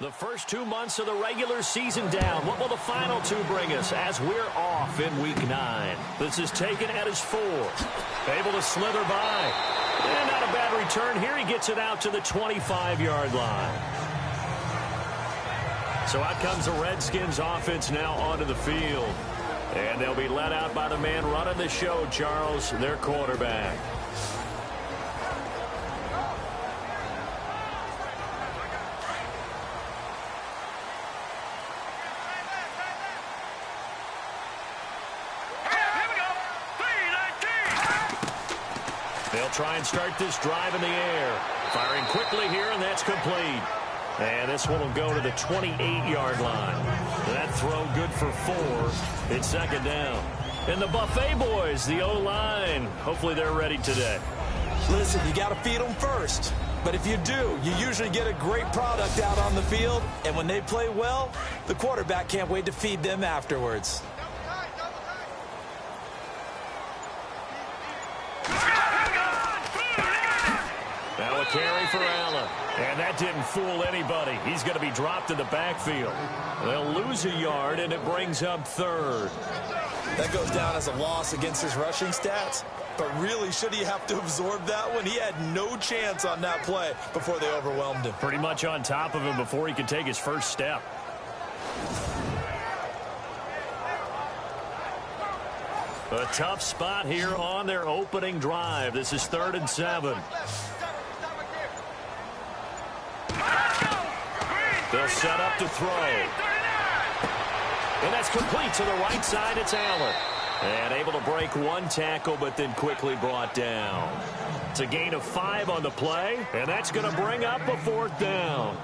The first 2 months of the regular season down. What will the final 2 bring us as we're off in Week 9? This is taken at his 4. Able to slither by. And not a bad return here. He gets it out to the 25-yard line. So out comes the Redskins offense now onto the field. And they'll be led out by the man running the show, Charles, their quarterback. They'll try and start this drive in the air. Firing quickly here, and that's complete. And this one will go to the 28-yard line. That throw good for 4. It's second down. And the Buffet boys, the O-line, hopefully they're ready today. Listen, you got to feed them first. But if you do, you usually get a great product out on the field. And when they play well, the quarterback can't wait to feed them afterwards. Now a carry for Allen. And that didn't fool anybody. He's going to be dropped in the backfield. They'll lose a yard, and it brings up 3rd. That goes down as a loss against his rushing stats. But really, should he have to absorb that one? He had no chance on that play before they overwhelmed him. Pretty much on top of him before he could take his first step. A tough spot here on their opening drive. This is 3rd and 7. They'll set up to throw. And that's complete to the right side. It's Allen. And able to break 1 tackle, but then quickly brought down. It's a gain of 5 on the play, and that's going to bring up a 4th down.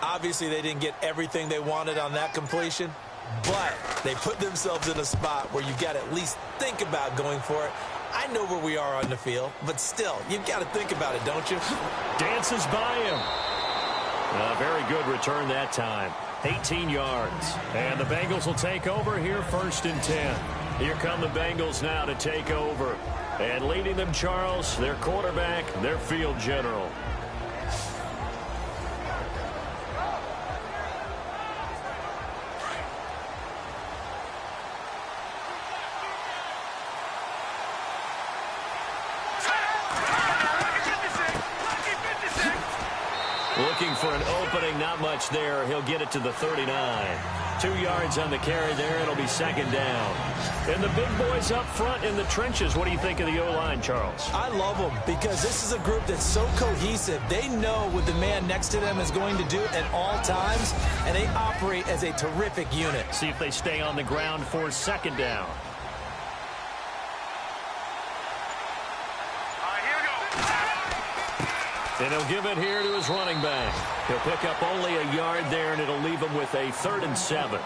Obviously, they didn't get everything they wanted on that completion, but they put themselves in a spot where you've got to at least think about going for it. I know where we are on the field, but still, you've got to think about it, don't you? Dances by him. A very good return that time. 18 yards. And the Bengals will take over here 1st and 10. Here come the Bengals now to take over. And leading them, Charles, their quarterback, their field general. Looking for an opening, not much there. He'll get it to the 39. 2 yards on the carry there. It'll be 2nd down. And the big boys up front in the trenches. What do you think of the O-line, Charles? I love them because this is a group that's so cohesive. They know what the man next to them is going to do at all times, and they operate as a terrific unit. See if they stay on the ground for 2nd down. And he'll give it here to his running back. He'll pick up only a yard there, and it'll leave him with a 3rd and 7.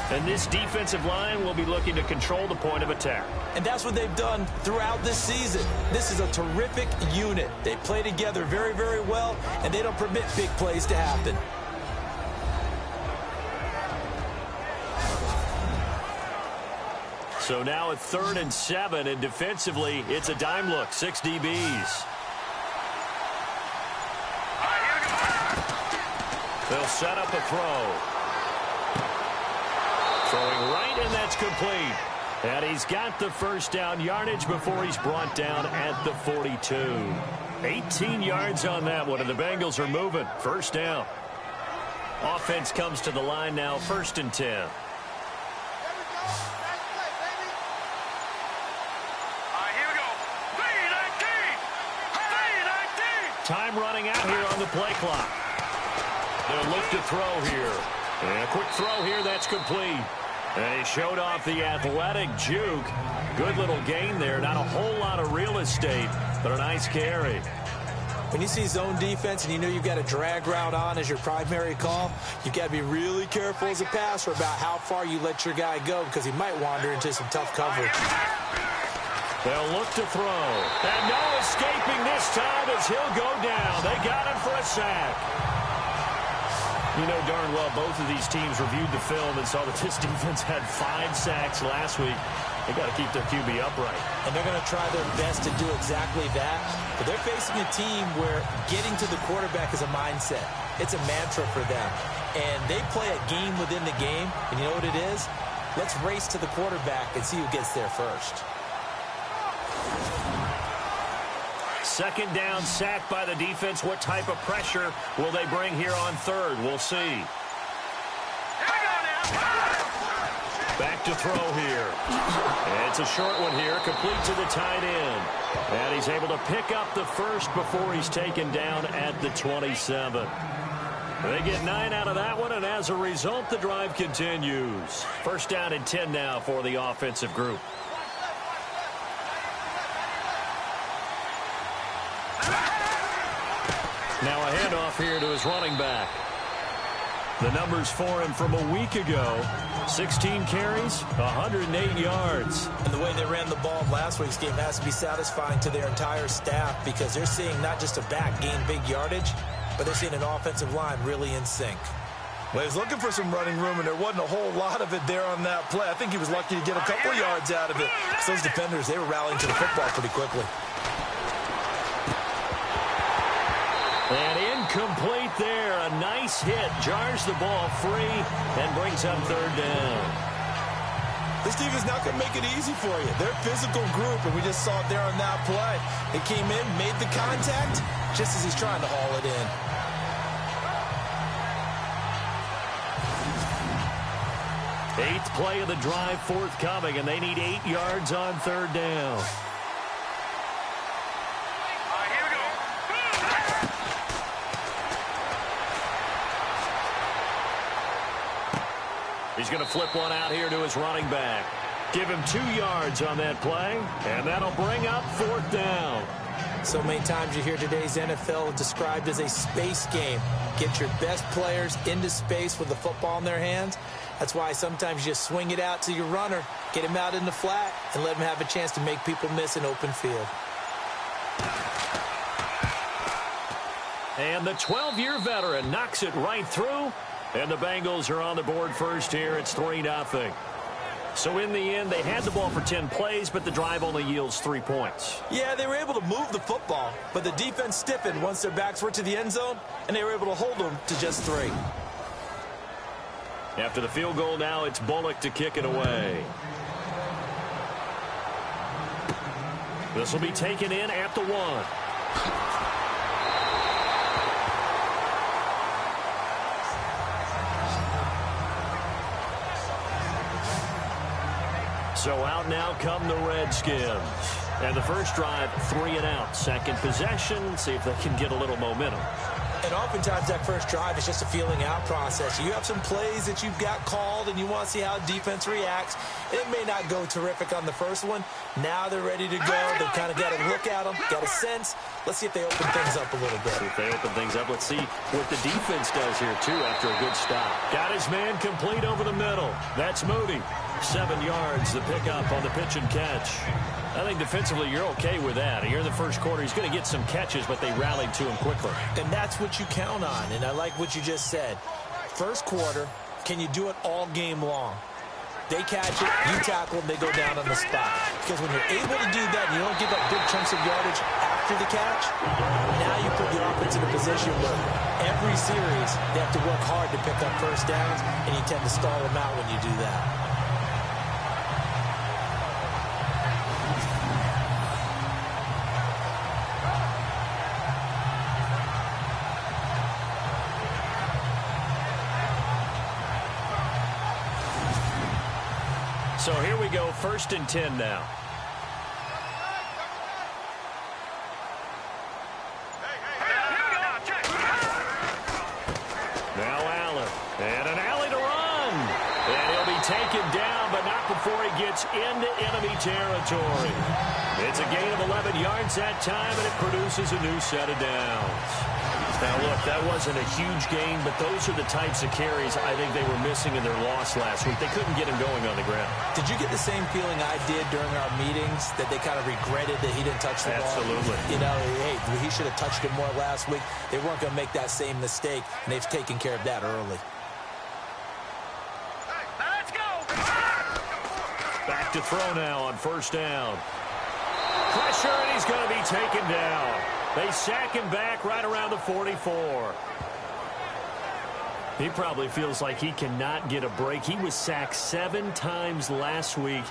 And this defensive line will be looking to control the point of attack. And that's what they've done throughout this season. This is a terrific unit. They play together very, very well, and they don't permit big plays to happen. So now at 3rd and 7, and defensively, it's a dime look. 6 DBs. They'll set up a throw. Throwing right, and that's complete. And he's got the 1st down yardage before he's brought down at the 42. 18 yards on that one, and the Bengals are moving. 1st down. Offense comes to the line now, 1st and 10. Time running out here on the play clock. They'll look to throw here. And a quick throw here, that's complete. And he showed off the athletic juke. Good little gain there. Not a whole lot of real estate, but a nice carry. When you see zone defense and you know you've got a drag route on as your primary call, you've got to be really careful as a passer about how far you let your guy go because he might wander into some tough coverage. They'll look to throw. And no escaping this time as he'll go down. They got him for a sack. You know darn well both of these teams reviewed the film and saw that this defense had 5 sacks last week. They got to keep their QB upright. And they're going to try their best to do exactly that. But they're facing a team where getting to the quarterback is a mindset. It's a mantra for them. And they play a game within the game. And you know what it is? Let's race to the quarterback and see who gets there first. Second down, sack by the defense. What type of pressure will they bring here on third? We'll see. Back to throw here. And it's a short one here, complete to the tight end. And he's able to pick up the first before he's taken down at the 27. They get 9 out of that one, and as a result, the drive continues. First down and 10 now for the offensive group. Now a handoff here to his running back. The numbers for him from a week ago: 16 carries, 108 yards. And the way they ran the ball last week's game has to be satisfying to their entire staff, because they're seeing not just a back gain big yardage, but they're seeing an offensive line really in sync. Well, he was looking for some running room, and there wasn't a whole lot of it there on that play. I think he was lucky to get a couple yards out of it. So those defenders, they were rallying to the football pretty quickly. And incomplete there. A nice hit. Jars the ball free and brings up third down. This team is not going to make it easy for you. They're a physical group, and we just saw it there on that play. They came in, made the contact, just as he's trying to haul it in. Eighth play of the drive forthcoming, and they need 8 yards on third down. He's going to flip one out here to his running back. Give him 2 yards on that play, and that'll bring up fourth down. So many times you hear today's NFL described as a space game. Get your best players into space with the football in their hands. That's why sometimes you just swing it out to your runner, get him out in the flat, and let him have a chance to make people miss an open field. And the 12-year veteran knocks it right through. And the Bengals are on the board first here. It's 3-0. So in the end, they had the ball for 10 plays, but the drive only yields 3 points. Yeah, they were able to move the football, but the defense stiffened once their backs were to the end zone, and they were able to hold them to just 3. After the field goal now, it's Bullock to kick it away. This will be taken in at the 1. So out now come the Redskins. And the first drive, 3 and out. Second possession, see if they can get a little momentum. And oftentimes that first drive is just a feeling out process. You have some plays that you've got called and you want to see how defense reacts. It may not go terrific on the first one. Now they're ready to go. They've kind of got to look at them, got a sense. Let's see if they open things up a little bit. See if they open things up. Let's see what the defense does here, too, after a good stop. Got his man complete over the middle. That's Moody. 7 yards, the pickup on the pitch and catch. I think defensively you're okay with that. Here in the first quarter, he's going to get some catches, but they rallied to him quickly. And that's what you count on, and I like what you just said. First quarter, can you do it all game long? They catch it, you tackle them, they go down on the spot. Because when you're able to do that, and you don't give up big chunks of yardage after the catch, now you put the offense in a position where every series they have to work hard to pick up first downs, and you tend to stall them out when you do that. So here we go, 1st and 10 now. Now Allen, and an alley to run. And he'll be taken down, but not before he gets into enemy territory. It's a gain of 11 yards that time, and it produces a new set of downs. Now, look, that wasn't a huge gain, but those are the types of carries I think they were missing in their loss last week. They couldn't get him going on the ground. Did you get the same feeling I did during our meetings, that they kind of regretted that he didn't touch the ball? Absolutely. You know, hey, he should have touched it more last week. They weren't going to make that same mistake, and they've taken care of that early. Let's go! Back to throw now on first down. Pressure, and he's going to be taken down. They sack him back right around the 44. He probably feels like he cannot get a break. He was sacked 7 times last week.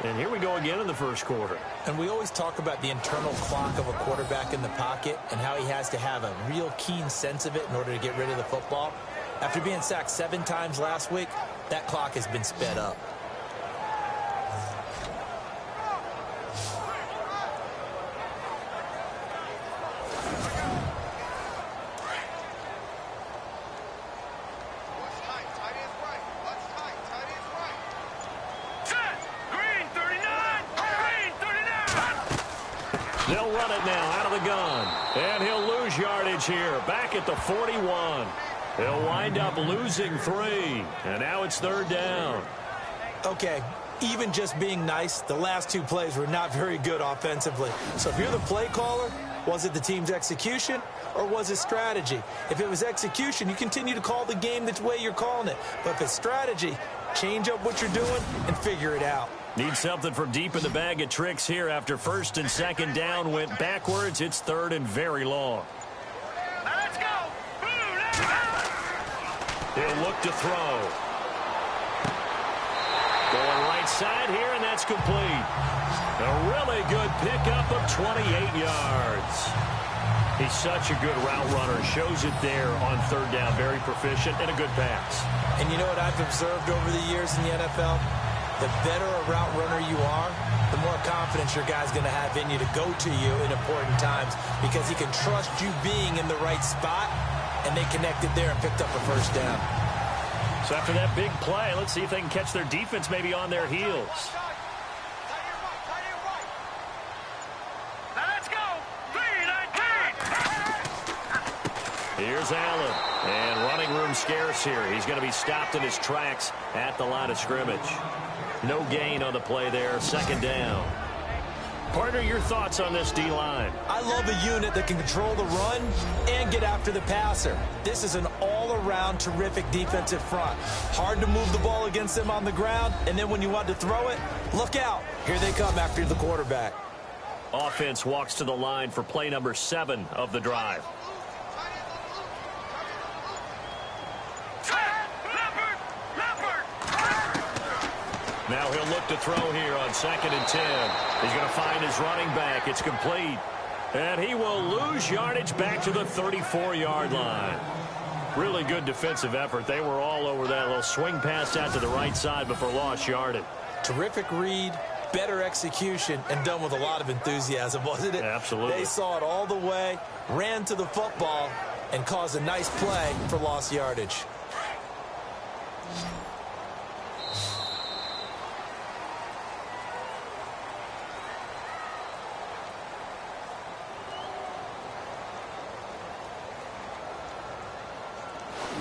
And here we go again in the first quarter. And we always talk about the internal clock of a quarterback in the pocket and how he has to have a real keen sense of it in order to get rid of the football. After being sacked 7 times last week, that clock has been sped up. They'll run it now out of the gun. And he'll lose yardage here. Back at the 41. He'll wind up losing 3. And now it's third down. Okay, even just being nice, the last 2 plays were not very good offensively. So if you're the play caller, was it the team's execution or was it strategy? If it was execution, you continue to call the game the way you're calling it. But if it's strategy, change up what you're doing and figure it out. Need something from deep in the bag of tricks here after first and second down went backwards. It's third and very long. Let's go! He'll look to throw. Going right side here, and that's complete. A really good pickup of 28 yards. He's such a good route runner. Shows it there on third down. Very proficient and a good pass. And you know what I've observed over the years in the NFL? The better a route runner you are, the more confidence your guy's going to have in you to go to you in important times because he can trust you being in the right spot, and they connected there and picked up a first down. So after that big play, let's see if they can catch their defense maybe on their heels. Let's go! 3-19! Here's Allen. And running room scarce here. He's going to be stopped in his tracks at the line of scrimmage. No gain on the play there. Second down. Partner, your thoughts on this D-line? I love a unit that can control the run and get after the passer. This is an all-around terrific defensive front. Hard to move the ball against them on the ground, and then when you want to throw it, look out. Here they come after the quarterback. Offense walks to the line for play number 7 of the drive. Now he'll look to throw here on 2nd and 10. He's going to find his running back. It's complete. And he will lose yardage back to the 34-yard line. Really good defensive effort. They were all over that little swing pass out to the right side before lost yardage. Terrific read, better execution, and done with a lot of enthusiasm, wasn't it? Absolutely. They saw it all the way, ran to the football, and caused a nice play for lost yardage.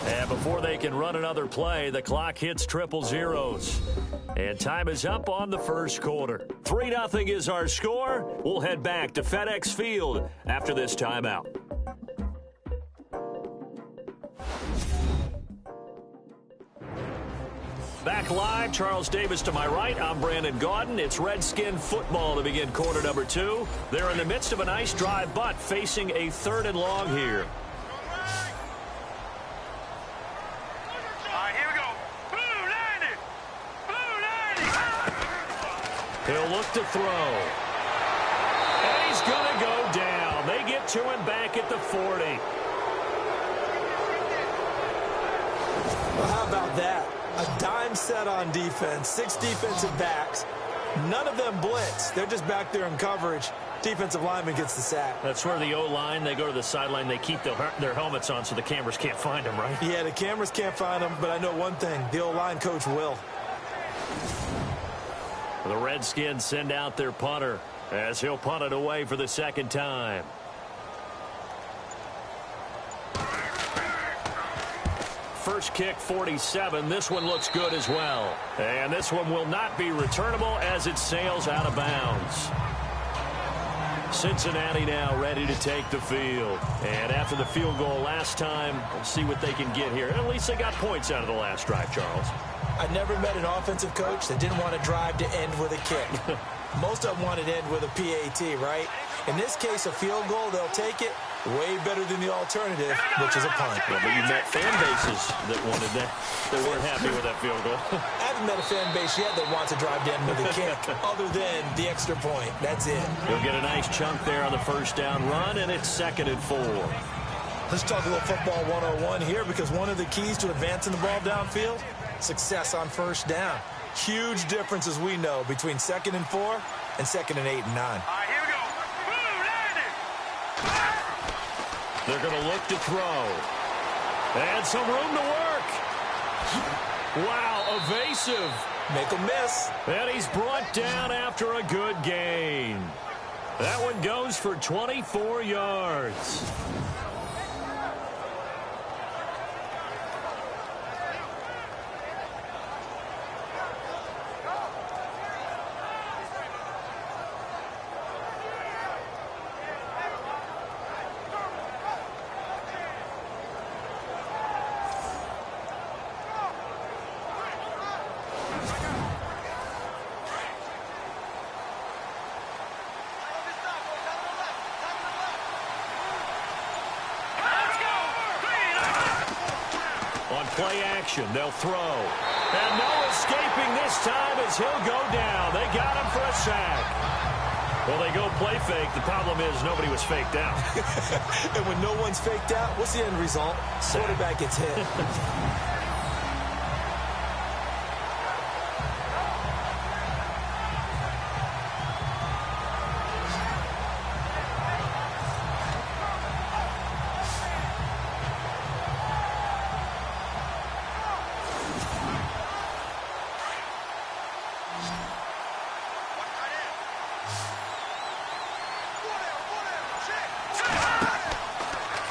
And before they can run another play, the clock hits triple zeros. And time is up on the first quarter. 3-0 is our score. We'll head back to FedEx Field after this timeout. Back live, Charles Davis to my right. I'm Brandon Gaudin. It's Redskin football to begin quarter number 2. They're in the midst of a nice drive, but facing a 3rd and long here. He'll look to throw. And he's going to go down. They get to him back at the 40. Well, how about that? A dime set on defense, 6 defensive backs. None of them blitz. They're just back there in coverage. Defensive lineman gets the sack. That's where the O-line, they go to the sideline, they keep their helmets on so the cameras can't find them, right? Yeah, the cameras can't find them, but I know one thing. The O-line coach will. The Redskins send out their punter as he'll punt it away for the 2nd time. first kick 47. This one looks good as well. And this one will not be returnable as it sails out of bounds. Cincinnati now ready to take the field. And after the field goal last time, we'll see what they can get here. At least they got points out of the last drive, Charles. I never met an offensive coach that didn't want to drive to end with a kick. Most of them wanted to end with a PAT, right? In this case, a field goal, they'll take it. Way better than the alternative, which is a punt. Yeah, but you met fan bases that wanted that. They weren't happy with that field goal. I haven't met a fan base yet that wants to drive to end with a kick, other than the extra point. That's it. He'll get a nice chunk there on the first down run, and it's 2nd and 4. Let's talk a little football 101 here, because one of the keys to advancing the ball downfield, success on first down. Huge difference, as we know, between 2nd and 4 and 2nd and 8 and 9. All right, here we go. Boom, landed. They're going to look to throw. And some room to work. Wow, evasive. Make a miss. And he's brought down after a good gain. That one goes for 24 yards. Play action. They'll throw. And no escaping this time as he'll go down. They got him for a sack. Well, they go play fake. The problem is nobody was faked out. And when no one's faked out, what's the end result? Quarterback gets hit.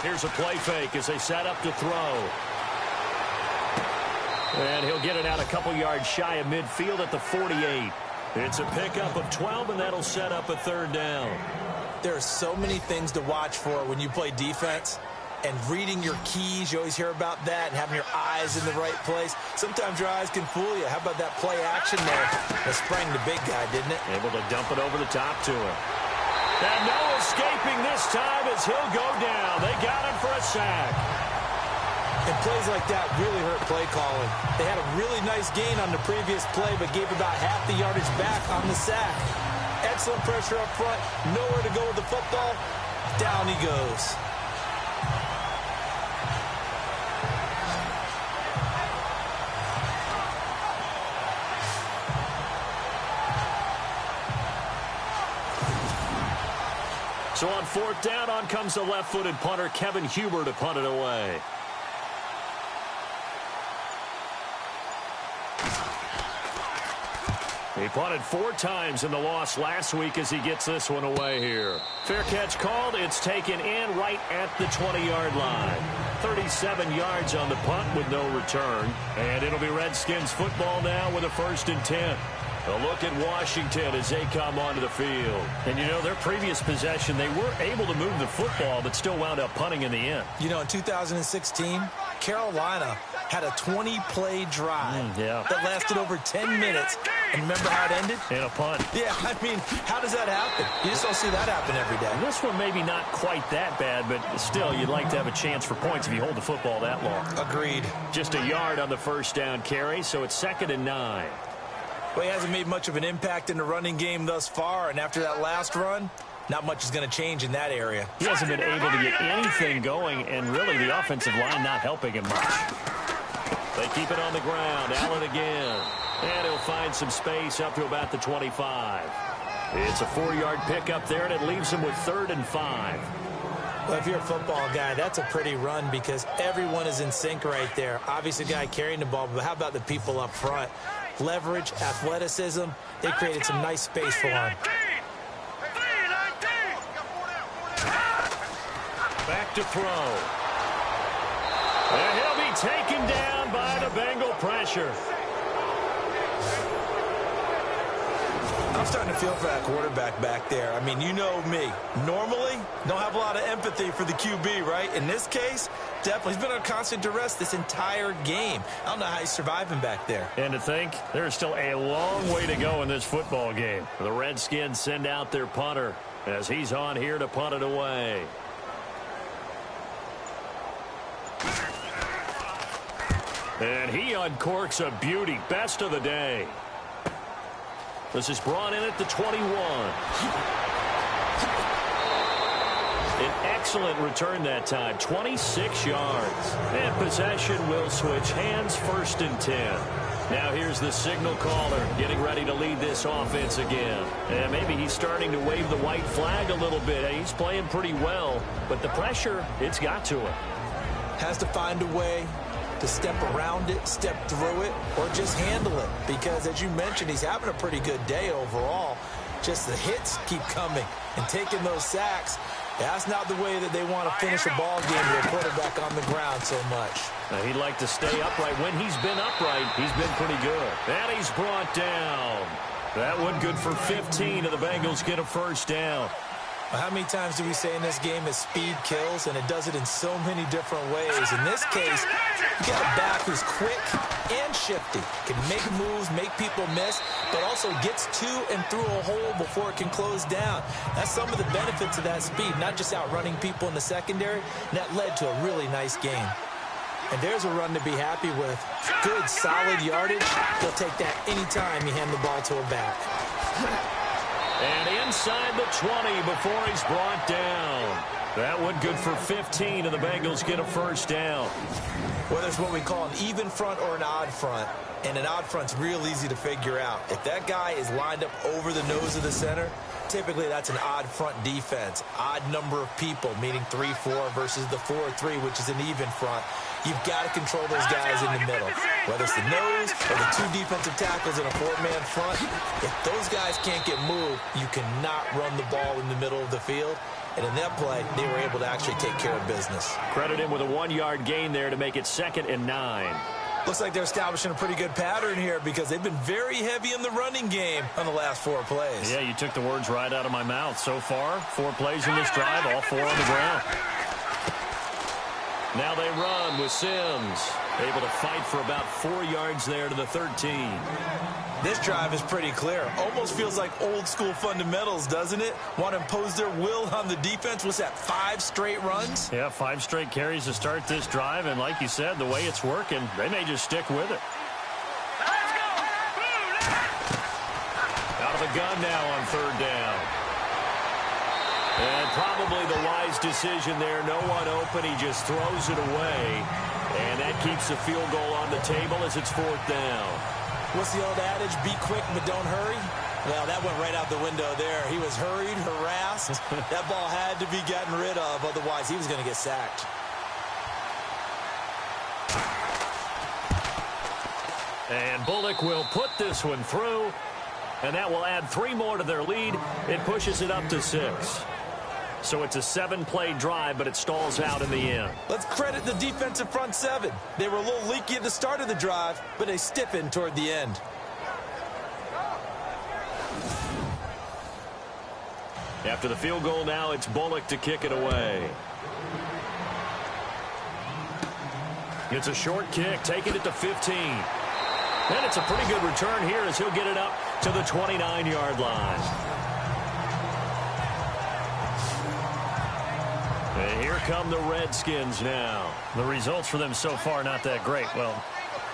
Here's a play fake as they set up to throw. And he'll get it out a couple yards shy of midfield at the 48. It's a pickup of 12, and that'll set up a 3rd down. There are so many things to watch for when you play defense. And reading your keys, you always hear about that, and having your eyes in the right place. Sometimes your eyes can fool you. How about that play action there? That sprang the big guy, didn't it? Able to dump it over the top to him. And no escaping this time as he'll go down. They got him for a sack. And plays like that really hurt play calling. They had a really nice gain on the previous play, but gave about half the yardage back on the sack. Excellent pressure up front. Nowhere to go with the football. Down he goes. So on 4th down, on comes the left-footed punter, Kevin Huber, to punt it away. He punted 4 times in the loss last week as he gets this one away here. Fair catch called. It's taken in right at the 20-yard line. 37 yards on the punt with no return. And it'll be Redskins football now with a 1st and 10. A look at Washington as they come onto the field. And, you know, their previous possession, they were able to move the football, but still wound up punting in the end. You know, in 2016, Carolina had a 20-play drive that lasted over 10 minutes. And remember how it ended? And a punt. Yeah, I mean, how does that happen? You just don't see that happen every day. This one maybe not quite that bad, but still, you'd like to have a chance for points if you hold the football that long. Agreed. Just a yard on the first down carry, so it's 2nd and 9. Well, he hasn't made much of an impact in the running game thus far, and after that last run, not much is going to change in that area. He hasn't been able to get anything going, and really the offensive line not helping him much. They keep it on the ground. Allen again. And he'll find some space up to about the 25. It's a 4-yard pickup there, and it leaves him with 3rd and 5. Well, if you're a football guy, that's a pretty run because everyone is in sync right there. Obviously, the guy carrying the ball, but how about the people up front? Leverage, athleticism, they created some nice space for him. Back to throw. And he'll be taken down by the Bengal pressure. I'm starting to feel for that quarterback back there. I mean, you know me. Normally, don't have a lot of empathy for the QB, right? In this case, definitely. He's been on constant duress this entire game. I don't know how he's surviving back there. And to think, there's still a long way to go in this football game. The Redskins send out their punter as he's on here to punt it away. And he uncorks a beauty. Best of the day. This is brought in at the 21. An excellent return that time. 26 yards. And possession will switch hands, 1st and 10. Now here's the signal caller getting ready to lead this offense again. And maybe he's starting to wave the white flag a little bit. He's playing pretty well. But the pressure, it's got to him. Has to find a way to step around it, step through it, or just handle it. Because, as you mentioned, he's having a pretty good day overall. Just the hits keep coming and taking those sacks. That's not the way that they want to finish a ball game with a quarterback on the ground so much. Now, he'd like to stay upright. When he's been upright, he's been pretty good. And he's brought down. That one good for 15, and the Bengals get a 1st down. How many times do we say in this game that speed kills, and it does it in so many different ways? In this case, you got a back who's quick and shifty, can make moves, make people miss, but also gets to and through a hole before it can close down. That's some of the benefits of that speed, not just outrunning people in the secondary. And that led to a really nice game. And there's a run to be happy with. Good, solid yardage. They'll take that anytime you hand the ball to a back. And inside the 20 before he's brought down. That one good for 15, and the Bengals get a 1st down. Whether it's what we call an even front or an odd front, and an odd front's real easy to figure out. If that guy is lined up over the nose of the center, typically that's an odd front defense. Odd number of people, meaning 3-4 versus the 4-3, which is an even front. You've got to control those guys in the middle. Whether it's the nose or the 2 defensive tackles in a 4-man front, if those guys can't get moved, you cannot run the ball in the middle of the field. And in that play, they were able to actually take care of business. Credit him with a 1-yard gain there to make it 2nd and 9. Looks like they're establishing a pretty good pattern here because they've been very heavy in the running game on the last 4 plays. Yeah, you took the words right out of my mouth. So far, 4 plays in this drive, all 4 on the ground. Now they run with Sims. Able to fight for about 4 yards there to the 13. This drive is pretty clear. Almost feels like old school fundamentals, doesn't it? Want to impose their will on the defense. What's that, 5 straight runs? Yeah, 5 straight carries to start this drive. And like you said, the way it's working, they may just stick with it. Let's go! Out of the gun now on 3rd down. And probably the wise decision there. No one open. He just throws it away. And that keeps the field goal on the table as it's 4th down. What's the old adage? Be quick, but don't hurry. Well, that went right out the window there. He was hurried, harassed. That ball had to be gotten rid of. Otherwise, he was going to get sacked. And Bullock will put this one through. And that will add 3 more to their lead. It pushes it up to 6. So it's a 7-play drive, but it stalls out in the end. Let's credit the defensive front 7. They were a little leaky at the start of the drive, but they stiffened toward the end. After the field goal now, it's Bullock to kick it away. It's a short kick, taking it to 15. And it's a pretty good return here as he'll get it up to the 29-yard line. And here come the Redskins now. The results for them so far not that great. Well,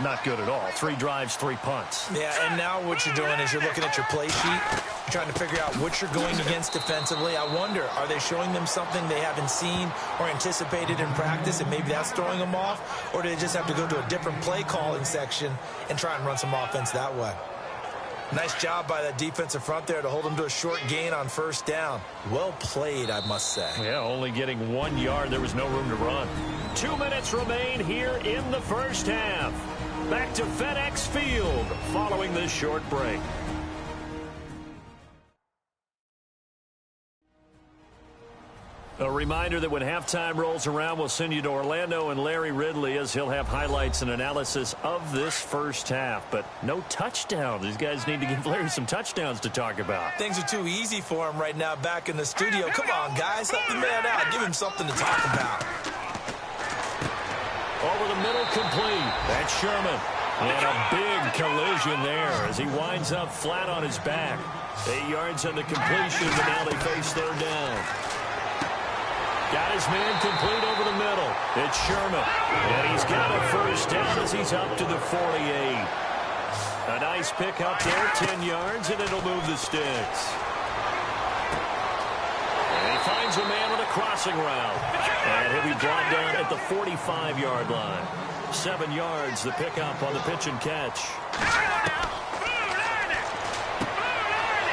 not good at all. 3 drives, 3 punts. Yeah, and now what you're doing is you're looking at your play sheet. You're trying to figure out what you're going against defensively. I wonder, are they showing them something they haven't seen or anticipated in practice, and maybe that's throwing them off? Or do they just have to go to a different play calling section and try and run some offense that way? Nice job by that defensive front there to hold them to a short gain on 1st down. Well played, I must say. Yeah, only getting 1 yard. There was no room to run. 2 minutes remain here in the first half. Back to FedEx Field following this short break. A reminder that when halftime rolls around, we'll send you to Orlando and Larry Ridley as he'll have highlights and analysis of this first half. But no touchdowns. These guys need to give Larry some touchdowns to talk about. Things are too easy for him right now back in the studio. Come on, guys. Help the man out. Give him something to talk about. Over the middle, complete. That's Sherman. And a big collision there as he winds up flat on his back. 8 yards on the completion, but now they face third down. Got his man complete over the middle. It's Sherman. And he's got a first down as he's up to the 48. A nice pick up there, 10 yards, and it'll move the sticks. And he finds a man on a crossing route. And he'll be brought down at the 45-yard line. 7 yards, the pickup on the pitch and catch.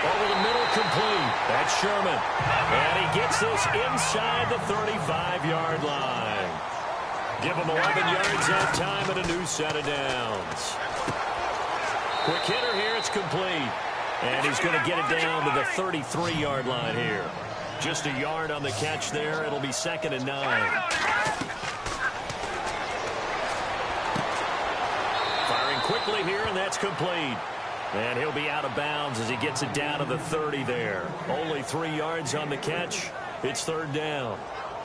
Over the middle, complete. That's Sherman. And he gets this inside the 35-yard line. Give him 11 yards that time and a new set of downs. Quick hitter here, it's complete. And he's going to get it down to the 33-yard line here. Just a yard on the catch there. It'll be 2nd and 9. Firing quickly here, and that's complete. And he'll be out of bounds as he gets it down to the 30 there. Only 3 yards on the catch. It's third down.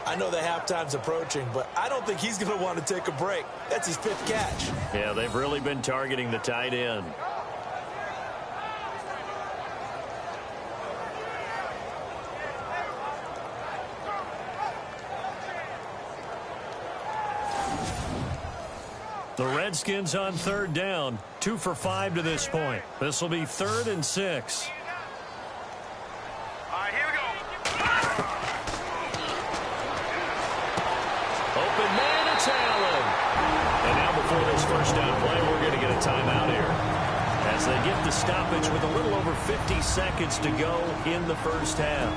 I know the halftime's approaching, but I don't think he's going to want to take a break. That's his 5th catch. Yeah, they've really been targeting the tight end. The Redskins on third down, 2 for 5 to this point. This will be 3rd and 6. All right, here we go. Open man, it's Allen. And now before this first down play, we're going to get a timeout here. As they get the stoppage with a little over 50 seconds to go in the first half.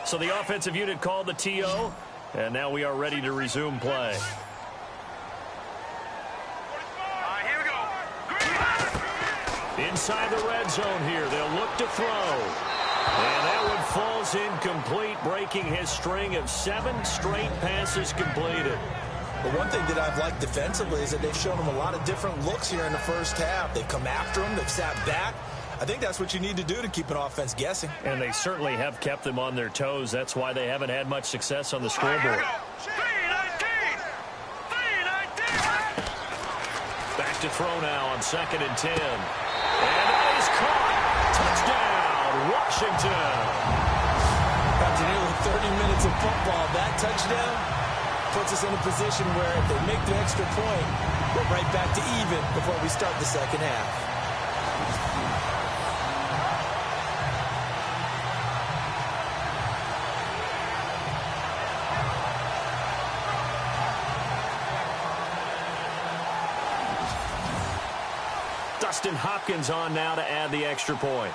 So the offensive unit called the TO, and now we are ready to resume play. All right, here we go. Inside the red zone here, they'll look to throw. And that one falls incomplete, breaking his string of 7 straight passes completed. But one thing that I've liked defensively is that they've shown him a lot of different looks here in the first half. They've come after him, they've sat back. I think that's what you need to do to keep an offense guessing. And they certainly have kept them on their toes. That's why they haven't had much success on the scoreboard. Back to throw now on 2nd and 10. And that is caught. Touchdown, Washington. After nearly 30 minutes of football, that touchdown puts us in a position where if they make the extra point, we're right back to even before we start the second half. Dustin Hopkins on now to add the extra point.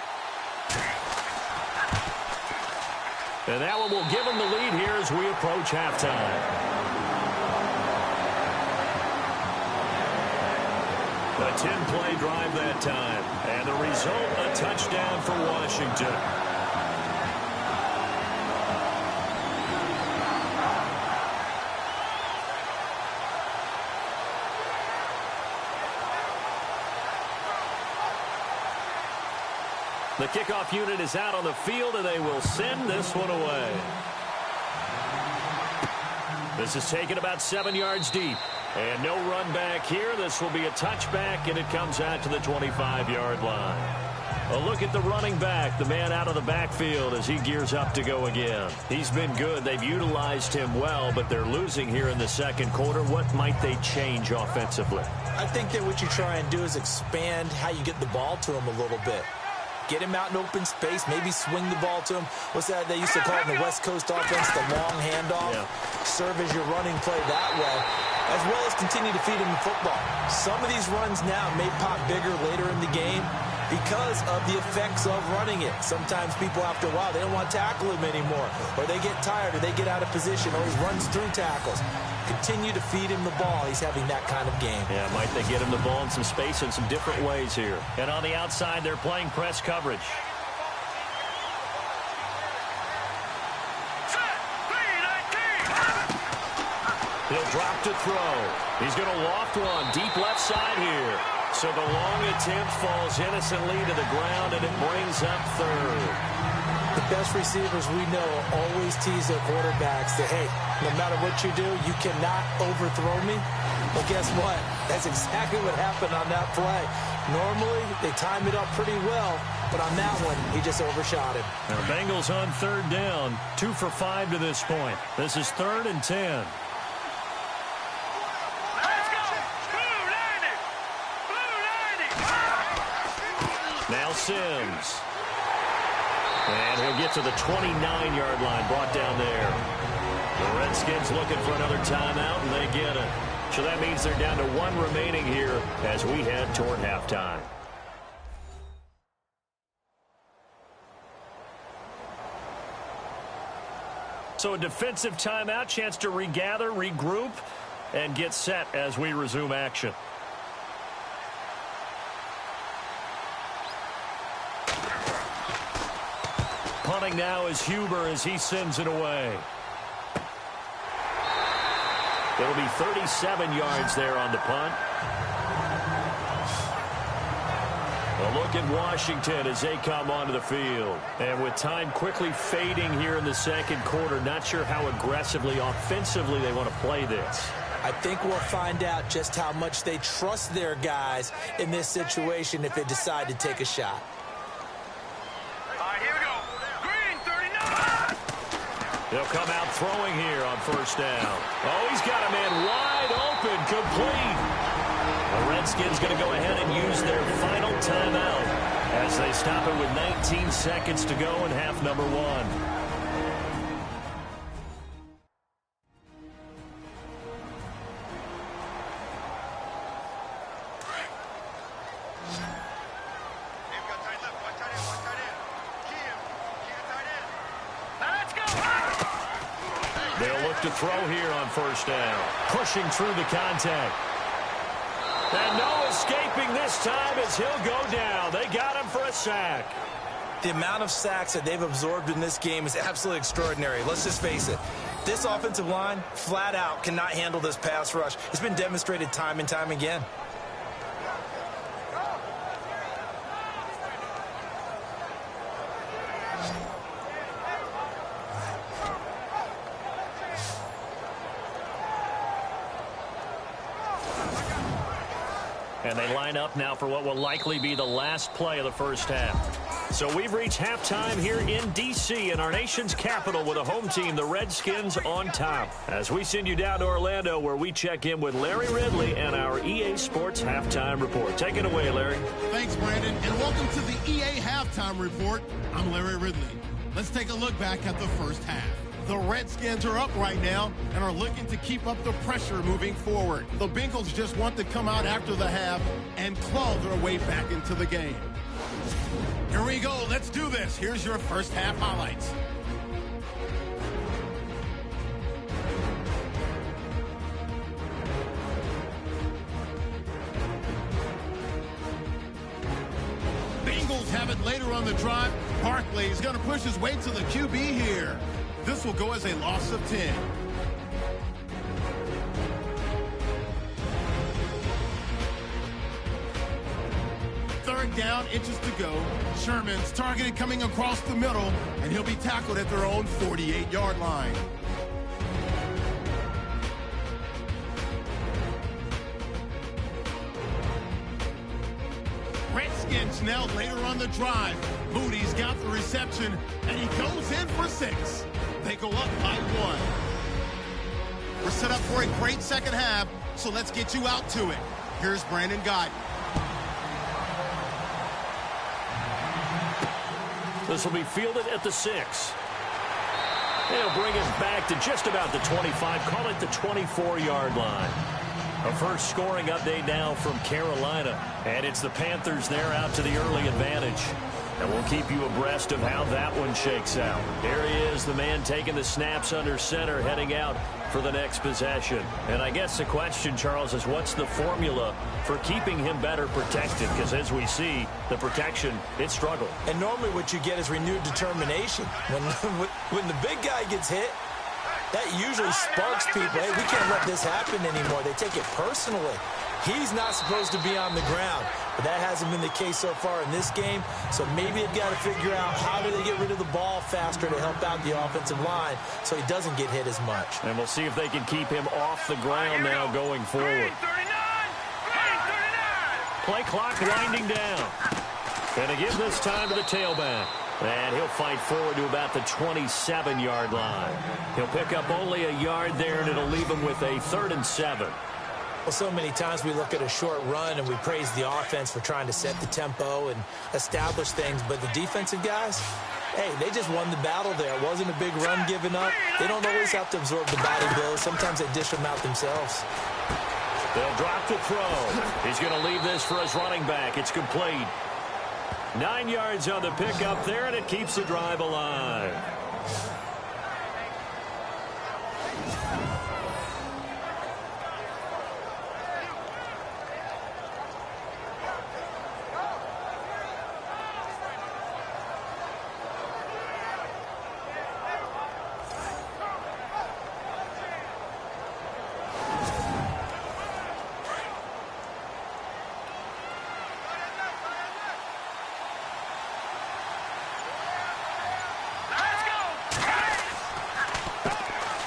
And that one will give him the lead here as we approach halftime. A 10-play drive that time. And the result, a touchdown for Washington. The kickoff unit is out on the field, and they will send this one away. This is taken about 7 yards deep. And no run back here. This will be a touchback, and it comes out to the 25-yard line. A look at the running back, the man out of the backfield as he gears up to go again. He's been good. They've utilized him well, but they're losing here in the second quarter. What might they change offensively? I think that what you try and do is expand how you get the ball to him a little bit. Get him out in open space, maybe swing the ball to him. What's that they used to call it in the West Coast offense, the long handoff? Yeah. Serve as your running play that way, as well as continue to feed him the football. Some of these runs now may pop bigger later in the game because of the effects of running it. Sometimes people, after a while, they don't want to tackle him anymore, or they get tired, or they get out of position, or he runs through tackles. Continue to feed him the ball. He's having that kind of game. Yeah, might they get him the ball in some space in some different ways here. And on the outside, they're playing press coverage. He'll drop to throw. He's going to loft one deep left side here. So the long attempt falls innocently to the ground, and it brings up third. The best receivers we know always tease their quarterbacks that, hey, no matter what you do, you cannot overthrow me. Well, guess what? That's exactly what happened on that play. Normally, they time it up pretty well, but on that one, he just overshot him. Now, Bengals on third down, 2 for 5 to this point. This is 3rd and 10. Now Sims. And he'll get to the 29-yard line, brought down there. The Redskins looking for another timeout, and they get it. So that means they're down to 1 remaining here as we head toward halftime. So a defensive timeout, chance to regather, regroup, and get set as we resume action. Punting now is Huber as he sends it away. It'll be 37 yards there on the punt. A look at Washington as they come onto the field. And with time quickly fading here in the second quarter, not sure how aggressively, offensively they want to play this. I think we'll find out just how much they trust their guys in this situation if they decide to take a shot. They'll come out throwing here on first down. Oh, he's got a man wide open, complete. The Redskins going to go ahead and use their final timeout as they stop it with 19 seconds to go in half number 1. To throw here on first down. Pushing through the contact. And no escaping this time as he'll go down. They got him for a sack. The amount of sacks that they've absorbed in this game is absolutely extraordinary. Let's just face it. This offensive line, flat out, cannot handle this pass rush. It's been demonstrated time and time again. And they line up now for what will likely be the last play of the first half. So we've reached halftime here in D.C. in our nation's capital with a home team, the Redskins, on top. As we send you down to Orlando where we check in with Larry Ridley and our EA Sports Halftime Report. Take it away, Larry. Thanks, Brandon, and welcome to the EA Halftime Report. I'm Larry Ridley. Let's take a look back at the first half. The Redskins are up right now and are looking to keep up the pressure moving forward. The Bengals just want to come out after the half and claw their way back into the game. Here we go. Let's do this. Here's your first half highlights. Bengals have it later on the drive. Barkley is going to push his way to the QB here. This will go as a loss of 10. Third down, inches to go. Sherman's targeted coming across the middle, and he'll be tackled at their own 48-yard line. Redskins now later on the drive. Moody's got the reception, and he goes in for 6. They go up by 1. We're set up for a great second half, so let's get you out to it. Here's Brandon Guyton. This will be fielded at the 6. They'll bring it back to just about the 25, call it the 24-yard line. A first scoring update now from Carolina, and it's the Panthers there out to the early advantage. And we'll keep you abreast of how that one shakes out. There he is, the man taking the snaps under center, heading out for the next possession. And I guess the question, Charles, is what's the formula for keeping him better protected? Because as we see, the protection, it struggled. And normally what you get is renewed determination. When the big guy gets hit, that usually sparks people. Hey, we can't let this happen anymore. They take it personally. He's not supposed to be on the ground, but that hasn't been the case so far in this game. So maybe they've got to figure out how do they get rid of the ball faster to help out the offensive line so he doesn't get hit as much. And we'll see if they can keep him off the ground now going forward. Play clock winding down. And to give this time to the tailback. And he'll fight forward to about the 27-yard line. He'll pick up only a yard there, and it'll leave him with a 3rd and 7. Well, so many times we look at a short run and we praise the offense for trying to set the tempo and establish things. But the defensive guys, hey, they just won the battle there. It wasn't a big run given up. They don't always have to absorb the body blows. Sometimes they dish them out themselves. They'll drop the throw. He's going to leave this for his running back. It's complete. 9 yards on the pickup there, and it keeps the drive alive.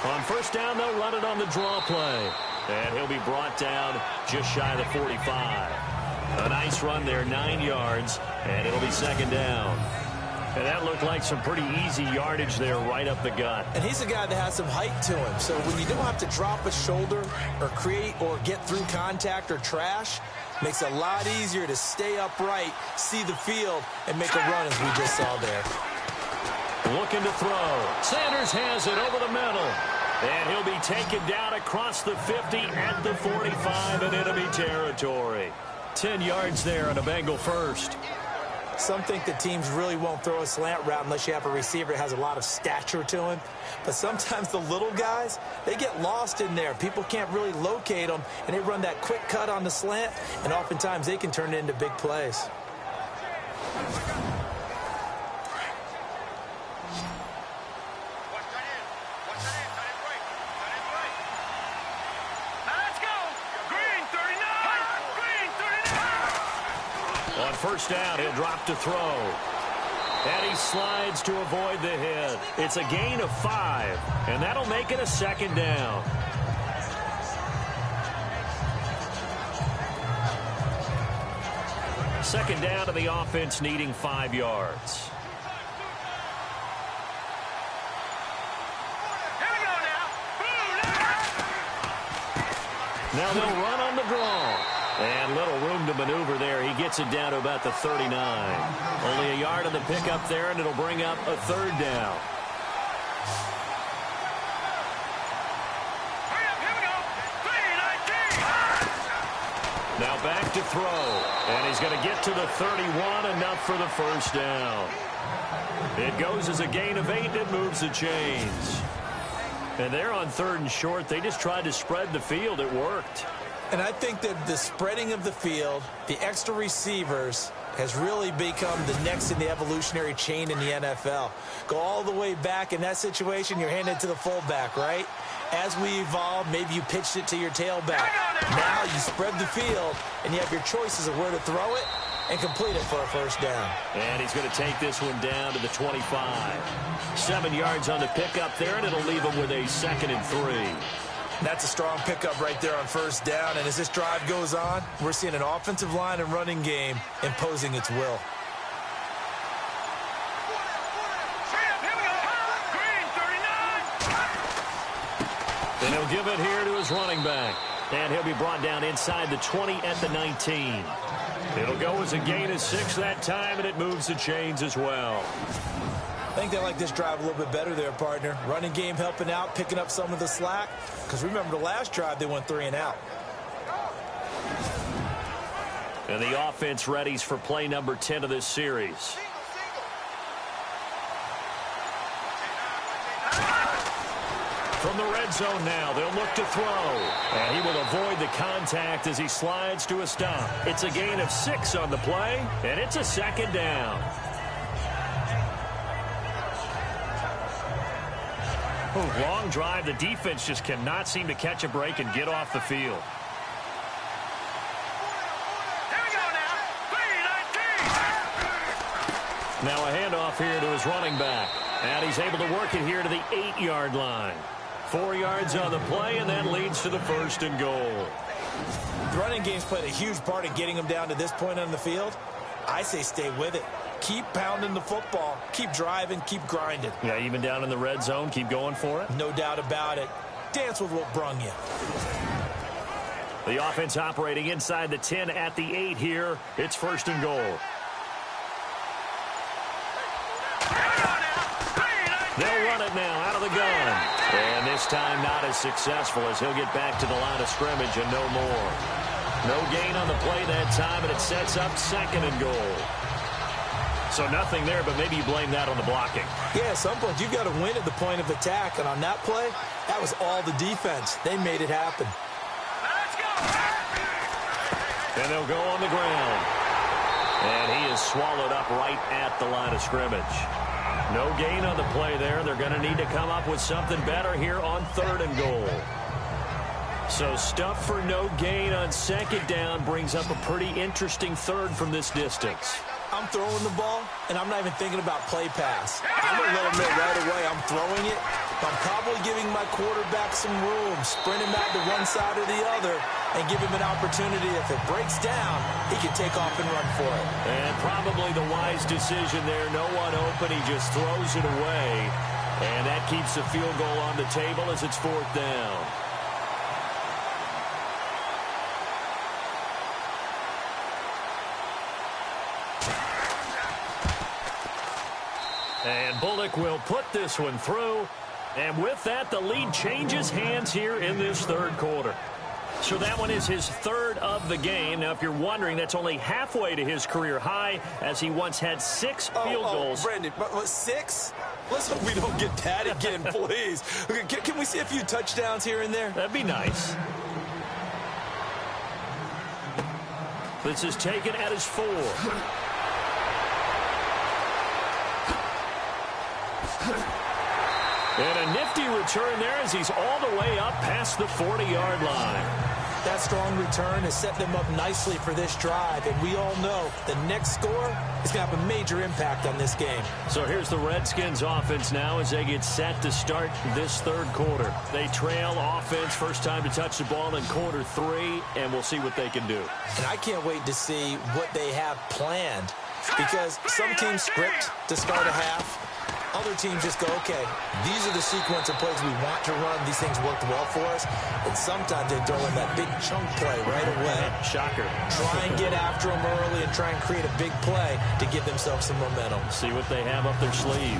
On first down, they'll run it on the draw play. And he'll be brought down just shy of the 45. A nice run there, 9 yards, and it'll be 2nd down. And that looked like some pretty easy yardage there right up the gut. And he's a guy that has some height to him. So when you don't have to drop a shoulder or create or get through contact or trash, makes it a lot easier to stay upright, see the field, and make a run as we just saw there. Looking to throw. Sanders has it over the middle. And he'll be taken down across the 50 at the 45 in enemy territory. 10 yards there on a Bengal first. Some think that teams really won't throw a slant route unless you have a receiver that has a lot of stature to him. But sometimes the little guys, they get lost in there. People can't really locate them, and they run that quick cut on the slant, and oftentimes they can turn it into big plays. On first down, he'll drop to throw. And he slides to avoid the hit. It's a gain of 5, and that'll make it a 2nd down. Second down to the offense, needing 5 yards. Now they'll run on the draw. And little room to maneuver there. He gets it down to about the 39. Only a yard on the pickup there, and it'll bring up a 3rd down. Now back to throw. And he's going to get to the 31, enough for the 1st down. It goes as a gain of 8, and it moves the chains. And they're on 3rd and short. They just tried to spread the field. It worked. And I think that the spreading of the field, the extra receivers, has really become the next in the evolutionary chain in the NFL. Go all the way back in that situation, you're handed to the fullback, right? As we evolve, maybe you pitched it to your tailback. Now you spread the field, and you have your choices of where to throw it and complete it for a 1st down. And he's going to take this one down to the 25. 7 yards on the pickup there, and it'll leave him with a 2nd and 3. That's a strong pickup right there on 1st down. And as this drive goes on, we're seeing an offensive line and running game imposing its will. And he'll give it here to his running back. And he'll be brought down inside the 20 at the 19. It'll go as a gain of 6 that time, and it moves the chains as well. I think they like this drive a little bit better there, partner. Running game helping out, picking up some of the slack. Because remember, the last drive, they went 3 and out. And the offense readies for play number 10 of this series. From the red zone now, they'll look to throw. And he will avoid the contact as he slides to a stop. It's a gain of 6 on the play, and it's a 2nd down. Long drive. The defense just cannot seem to catch a break and get off the field. Now a handoff here to his running back. And he's able to work it here to the 8-yard line. 4 yards on the play, and that leads to the 1st and goal. The running game's played a huge part in getting him down to this point on the field. I say stay with it. Keep pounding the football. Keep driving. Keep grinding. Yeah, even down in the red zone, keep going for it. No doubt about it. Dance with what brung you. The offense operating inside the 10 at the 8 here. It's 1st and goal. They'll run it now out of the gun. And this time not as successful as he'll get back to the line of scrimmage and no more. No gain on the play that time, and it sets up 2nd and goal. So nothing there, but maybe you blame that on the blocking. Yeah, at some point you've got to win at the point of attack, and on that play, that was all the defense. They made it happen. Let's go! And they'll go on the ground. And he is swallowed up right at the line of scrimmage. No gain on the play there. They're going to need to come up with something better here on 3rd and goal. So stuff for no gain on 2nd down brings up a pretty interesting 3rd from this distance. I'm throwing the ball, and I'm not even thinking about play pass. I'm going to let him know right away I'm throwing it. I'm probably giving my quarterback some room, sprint him out to one side or the other, and give him an opportunity. If it breaks down, he can take off and run for it. And probably the wise decision there. No one open. He just throws it away. And that keeps the field goal on the table as it's 4th down. And Bullock will put this one through. And with that, the lead changes hands here in this 3rd quarter. So that one is his 3rd of the game. Now, if you're wondering, that's only halfway to his career high, as he once had 6 field goals. Brandon, but 6? Let's hope we don't get that again, please. Can we see a few touchdowns here and there? That'd be nice. This is taken at his 4. And a nifty return there as he's all the way up past the 40-yard line. That strong return has set them up nicely for this drive, and we all know the next score is going to have a major impact on this game. So here's the Redskins offense now as they get set to start this 3rd quarter. They trail offense, first time to touch the ball in quarter 3, and we'll see what they can do. And I can't wait to see what they have planned, because some teams script to start a half. Other teams just go, okay, these are the sequence of plays we want to run. These things worked well for us. And sometimes they throw in that big chunk play right away. Shocker. Try and get after them early and try and create a big play to give themselves some momentum. See what they have up their sleeve.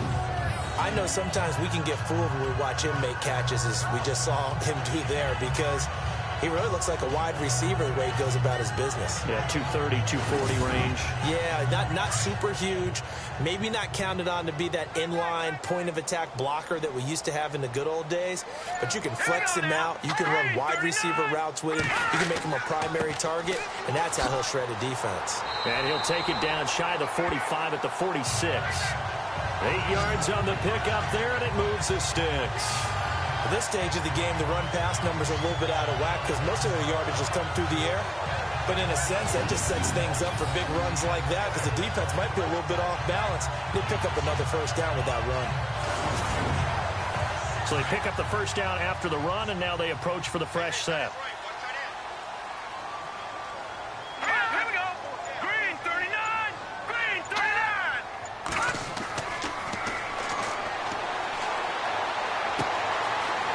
I know sometimes we can get fooled when we watch him make catches, as we just saw him do there, because he really looks like a wide receiver the way he goes about his business. Yeah, 230, 240 range. Yeah, not super huge. Maybe not counted on to be that inline point-of-attack blocker that we used to have in the good old days. But you can flex him out. You can run wide receiver routes with him. You can make him a primary target, and that's how he'll shred a defense. And he'll take it down shy of the 45 at the 46. 8 yards on the pickup there, and it moves the sticks. At this stage of the game, the run-pass numbers are a little bit out of whack because most of their yardage has come through the air. But in a sense, that just sets things up for big runs like that because the defense might be a little bit off balance. They pick up another 1st down with that run. So they pick up the 1st down after the run, and now they approach for the fresh set. Here we go. Green 39. Green 39.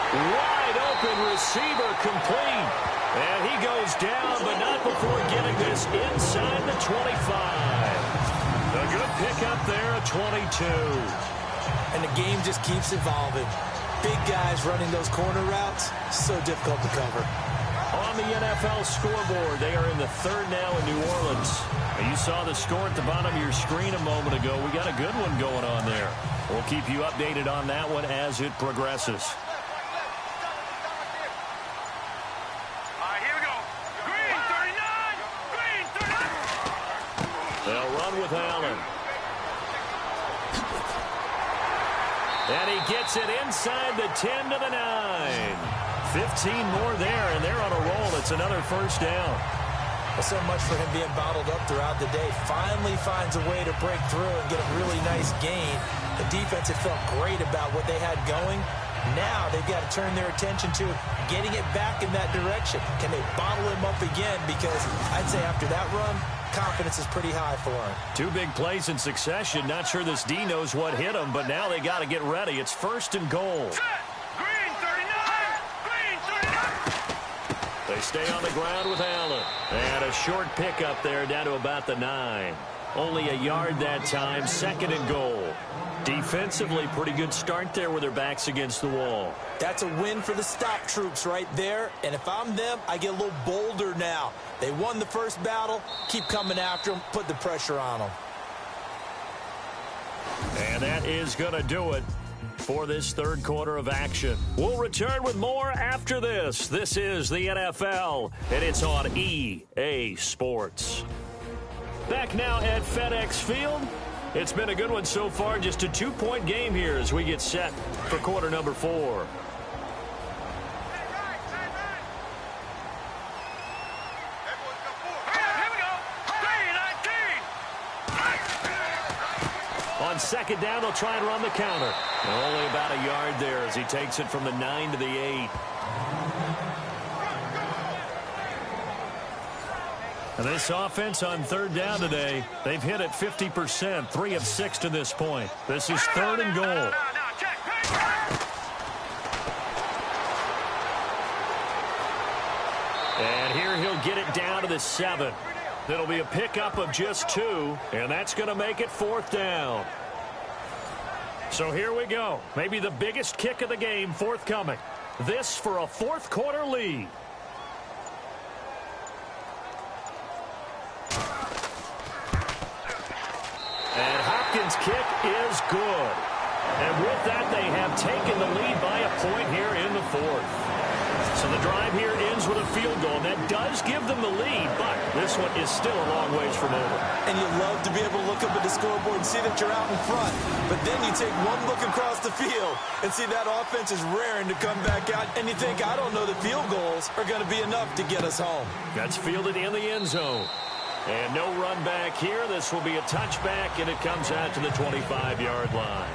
Wide open receiver complete. And he goes down, but not before getting this inside the 25. A good pickup there at 22. And the game just keeps evolving. Big guys running those corner routes, so difficult to cover. On the NFL scoreboard, they are in the 3rd now in New Orleans. You saw the score at the bottom of your screen a moment ago. We got a good one going on there. We'll keep you updated on that one as it progresses. ground with Allen. And he gets it inside the 10 to the 9. 15 more there, and they're on a roll. It's another first down. Well, so much for him being bottled up throughout the day. Finally finds a way to break through and get a really nice gain. The defense had felt great about what they had going. Now they've got to turn their attention to getting it back in that direction. Can they bottle him up again? Because I'd say after that run, confidence is pretty high for him. 2 big plays in succession. Not sure this D knows what hit him, but now they got to get ready. It's first and goal. Green 39! Green 39! They stay on the ground with Allen. And a short pickup there down to about the 9. Only a yard that time, second and goal. Defensively, pretty good start there with their backs against the wall. That's a win for the stop troops right there. And if I'm them, I get a little bolder now. They won the first battle. Keep coming after them. Put the pressure on them. And that is going to do it for this third quarter of action. We'll return with more after this. This is the NFL, and it's on EA Sports. Back now at FedEx Field. It's been a good one so far. Just a 2-point game here as we get set for quarter number 4. On second down, they'll try and run the counter. And only about a yard there as he takes it from the 9 to the 8. And this offense on third down today, they've hit it 50%, 3 of 6 to this point. This is third and goal. And here he'll get it down to the 7. It'll be a pickup of just 2, and that's going to make it fourth down. So here we go. Maybe the biggest kick of the game forthcoming. This for a fourth quarter lead. And Hopkins' kick is good. And with that, they have taken the lead by a point here in the fourth. So the drive here ends with a field goal, and that does give them the lead, but this one is still a long ways from over. And you love to be able to look up at the scoreboard and see that you're out in front. But then you take one look across the field and see that offense is raring to come back out, and you think, I don't know, the field goals are going to be enough to get us home. That's fielded in the end zone. And no run back here. This will be a touchback, and it comes out to the 25-yard line.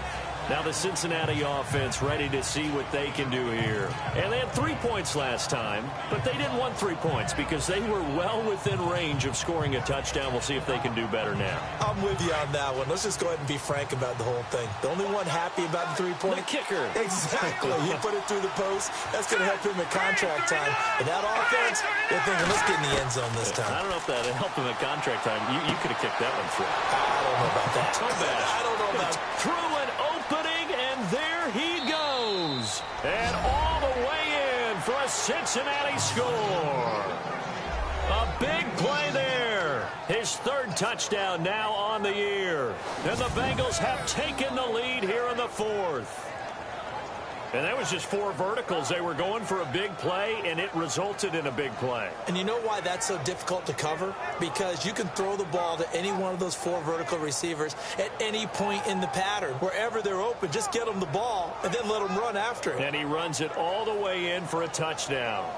Now the Cincinnati offense ready to see what they can do here. And they had 3 points last time, but they didn't want 3 points because they were well within range of scoring a touchdown. We'll see if they can do better now. I'm with you on that one. Let's just go ahead and be frank about the whole thing. The only one happy about the 3-point? The kicker. Exactly. He put it through the post. That's going to help him at contract time. And that offense, they're thinking, let's get in the end zone this time. I don't know if that helped him at contract time. You could have kicked that one through. I don't know about that. So bad. I don't know about that. Through an opening, and there he goes. And all the way in for a Cincinnati score. A big play there. His third touchdown now on the year. And the Bengals have taken the lead here in the fourth. And that was just 4 verticals. They were going for a big play, and it resulted in a big play. And you know why that's so difficult to cover? Because you can throw the ball to any one of those 4 vertical receivers at any point in the pattern. Wherever they're open, just get them the ball and then let them run after it. And he runs it all the way in for a touchdown.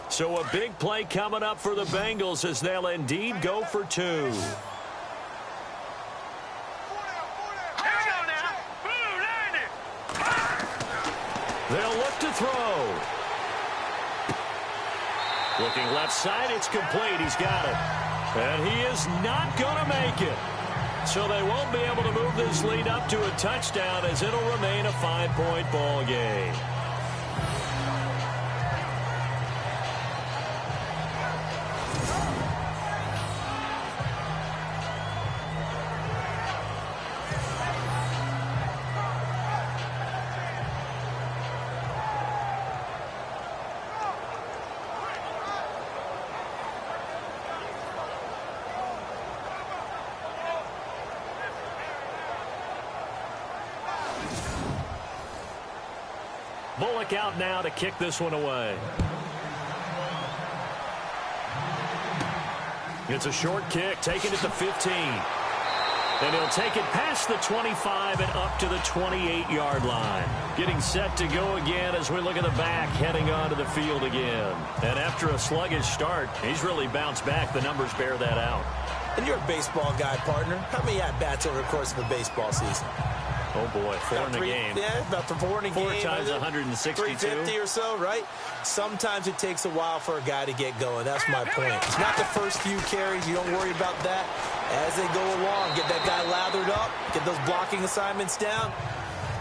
So a big play coming up for the Bengals as they'll indeed go for 2. Here we go now. Blue 90. They'll look to throw. Looking left side, it's complete. He's got it. And he is not going to make it. So they won't be able to move this lead up to a touchdown as it'll remain a 5-point ball game. Bullock out now to kick this one away. It's a short kick, taking it to 15. And he'll take it past the 25 and up to the 28-yard line. Getting set to go again as we look at the back, heading onto the field again. And after a sluggish start, he's really bounced back. The numbers bear that out. And you're a baseball guy, partner. How many at-bats over the course of a baseball season? Oh, boy, four in a game. Yeah, about four in a game. 4 times 162. 350 or so, right? Sometimes it takes a while for a guy to get going. That's my point. It's not the first few carries. You don't worry about that. As they go along, get that guy lathered up, get those blocking assignments down.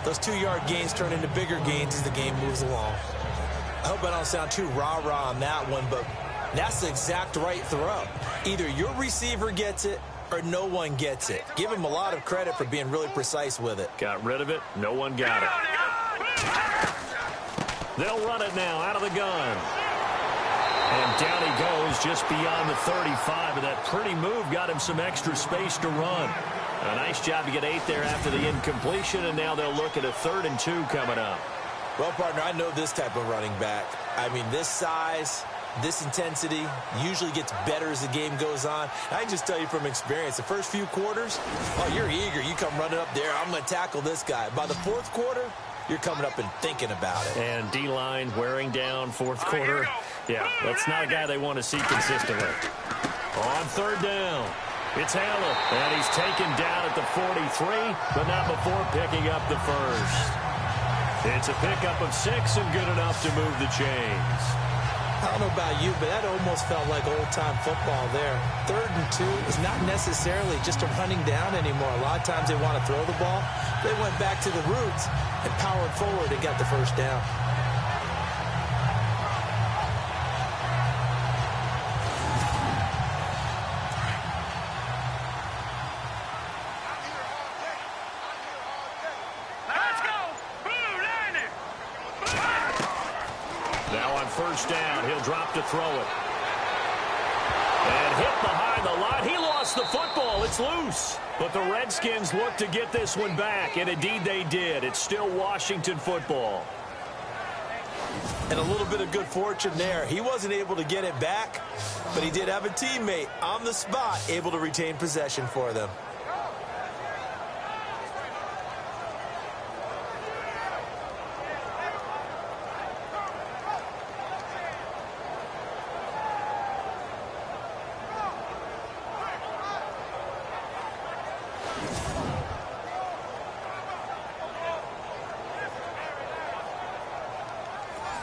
Those 2-yard gains turn into bigger gains as the game moves along. I hope I don't sound too rah-rah on that one, but that's the exact right throw. Either your receiver gets it or no one gets it. Give him a lot of credit for being really precise with it. Got rid of it. No one got it. They'll run it now out of the gun. And down he goes just beyond the 35. But that pretty move got him some extra space to run. A nice job to get 8 there after the incompletion. And now they'll look at a 3rd and 2 coming up. Well, partner, I know this type of running back. I mean, this size, this intensity usually gets better as the game goes on. I can just tell you from experience, the first few quarters, oh, you're eager. You come running up there. I'm going to tackle this guy. By the 4th quarter, you're coming up and thinking about it. And D-line wearing down 4th quarter. Yeah, that's not a guy they want to see consistently. On 3rd down, it's Allen. And he's taken down at the 43, but not before picking up the first. It's a pickup of 6 and good enough to move the chains. I don't know about you, but that almost felt like old-time football there. 3rd and 2 is not necessarily just a running down anymore. A lot of times they want to throw the ball. They went back to the roots and powered forward and got the first down. First down, he'll drop to throw it. And hit behind the line. He lost the football. It's loose. But the Redskins look to get this one back, and indeed they did. It's still Washington football. And a little bit of good fortune there. He wasn't able to get it back, but he did have a teammate on the spot able to retain possession for them.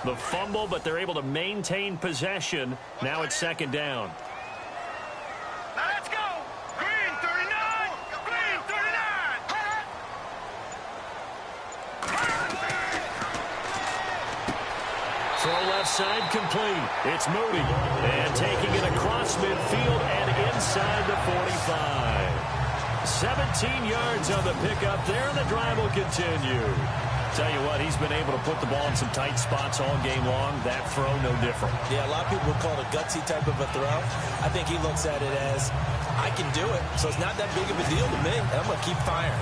The fumble, but they're able to maintain possession. Now it's 2nd down. Now let's go. Green 39. Green 39. Throw left side complete. It's Moody. And taking it across midfield and inside the 45. 17 yards on the pickup there, and the drive will continue. Tell you what, he's been able to put the ball in some tight spots all game long. That throw, no different. Yeah, a lot of people would call it a gutsy type of a throw. I think he looks at it as, I can do it, so it's not that big of a deal to me, and I'm going to keep firing.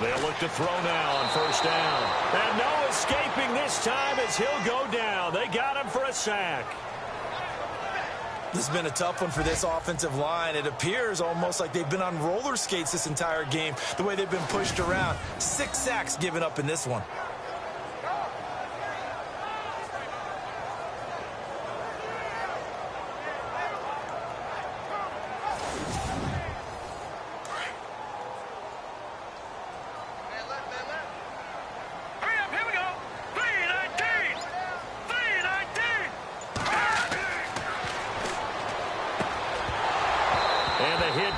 They'll look to throw now on 1st down. And no escaping this time as he'll go down. They got him for a sack. This has been a tough one for this offensive line. It appears almost like they've been on roller skates this entire game, the way they've been pushed around. 6 sacks given up in this one.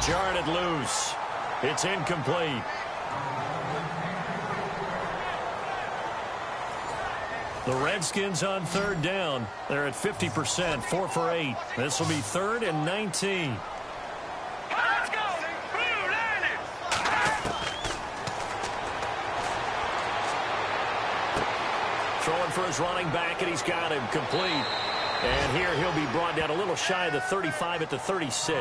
Jarred loose. It's incomplete. The Redskins on 3rd down. They're at 50%, 4 for 8. This will be 3rd and 19. Let's go. Blue landed. Throwing for his running back, and he's got him complete. And here he'll be brought down a little shy of the 35 at the 36.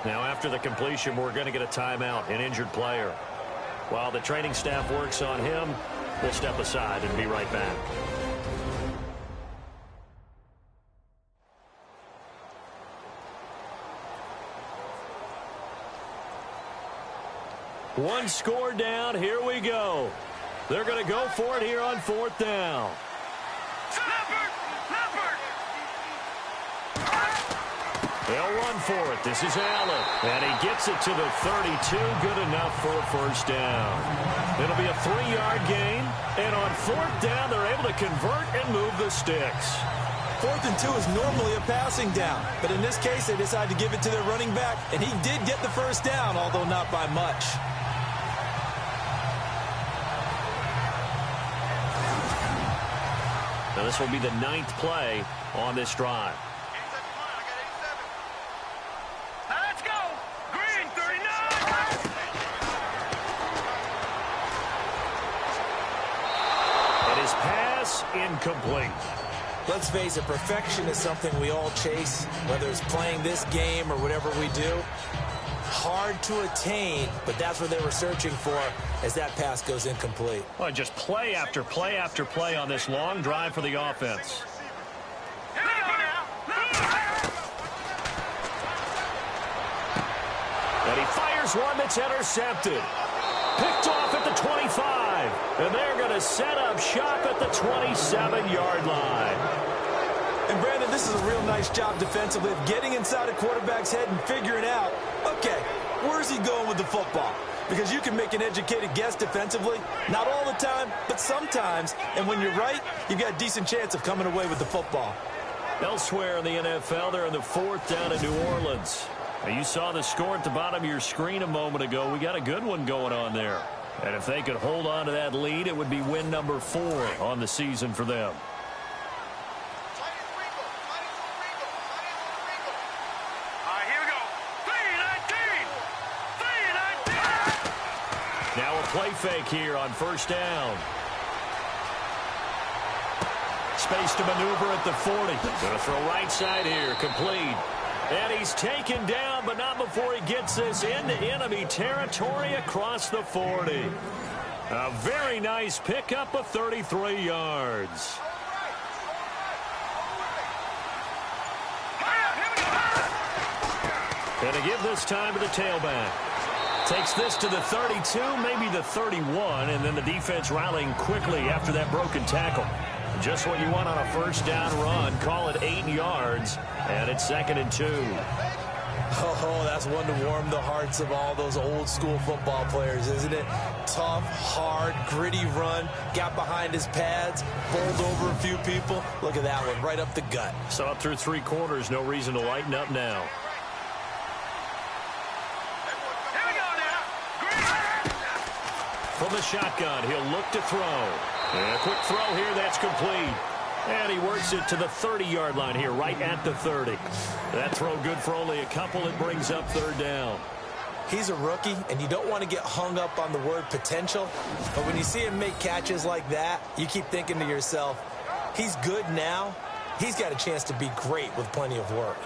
Now after the completion, we're going to get a timeout, an injured player. While the training staff works on him, we'll step aside and be right back. One score down. Here we go. They're going to go for it here on 4th down. They'll run for it. This is Allen. And he gets it to the 32. Good enough for a first down. It'll be a 3-yard gain. And on 4th down, they're able to convert and move the sticks. 4th and 2 is normally a passing down. But in this case, they decided to give it to their running back. And he did get the first down, although not by much. Now this will be the 9th play on this drive. Now let's go. Green 39. And his pass incomplete. Let's face it, perfection is something we all chase, whether it's playing this game or whatever we do. Hard to attain, but that's what they were searching for as that pass goes incomplete. Well, just play after play after play on this long drive for the offense. Here we go now. And he fires one that's intercepted. Picked off at the 25. And they're going to set up shop at the 27-yard line. And Brandon, this is a real nice job defensively of getting inside a quarterback's head and figuring out, okay, where's he going with the football? Because you can make an educated guess defensively, not all the time, but sometimes. And when you're right, you've got a decent chance of coming away with the football. Elsewhere in the NFL, they're in the 4th down in New Orleans. Now, you saw the score at the bottom of your screen a moment ago. We got a good one going on there. And if they could hold on to that lead, it would be win number 4 on the season for them. Now a play fake here on 1st down. Space to maneuver at the 40. Going to throw right side here, complete. And he's taken down, but not before he gets this into enemy territory across the 40. A very nice pickup of 33 yards. And to give this time to the tailback. Takes this to the 32, maybe the 31, and then the defense rallying quickly after that broken tackle. Just what you want on a 1st down run. Call it 8 yards, and it's 2nd and 2. Oh, that's one to warm the hearts of all those old school football players, isn't it? Tough, hard, gritty run. Got behind his pads, bowled over a few people. Look at that one, right up the gut. So up through 3 quarters, no reason to lighten up now. From the shotgun, he'll look to throw. And a quick throw here, that's complete. And he works it to the 30-yard line here, right at the 30. That throw good for only a couple. It brings up 3rd down. He's a rookie, and you don't want to get hung up on the word potential. But when you see him make catches like that, you keep thinking to yourself, he's good now. He's got a chance to be great with plenty of work.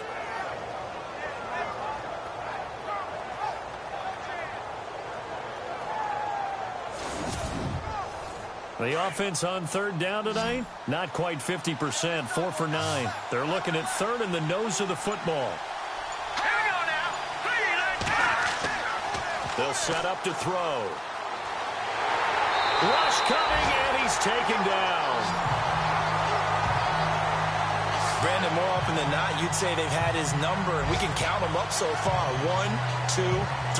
The offense on 3rd down tonight, not quite 50%, 4 for 9. They're looking at 3rd in the nose of the football. Here we go now. They'll set up to throw. Rush coming, and he's taken down. Brandon, more often than not, you'd say they've had his number, and we can count them up so far. 1, 2,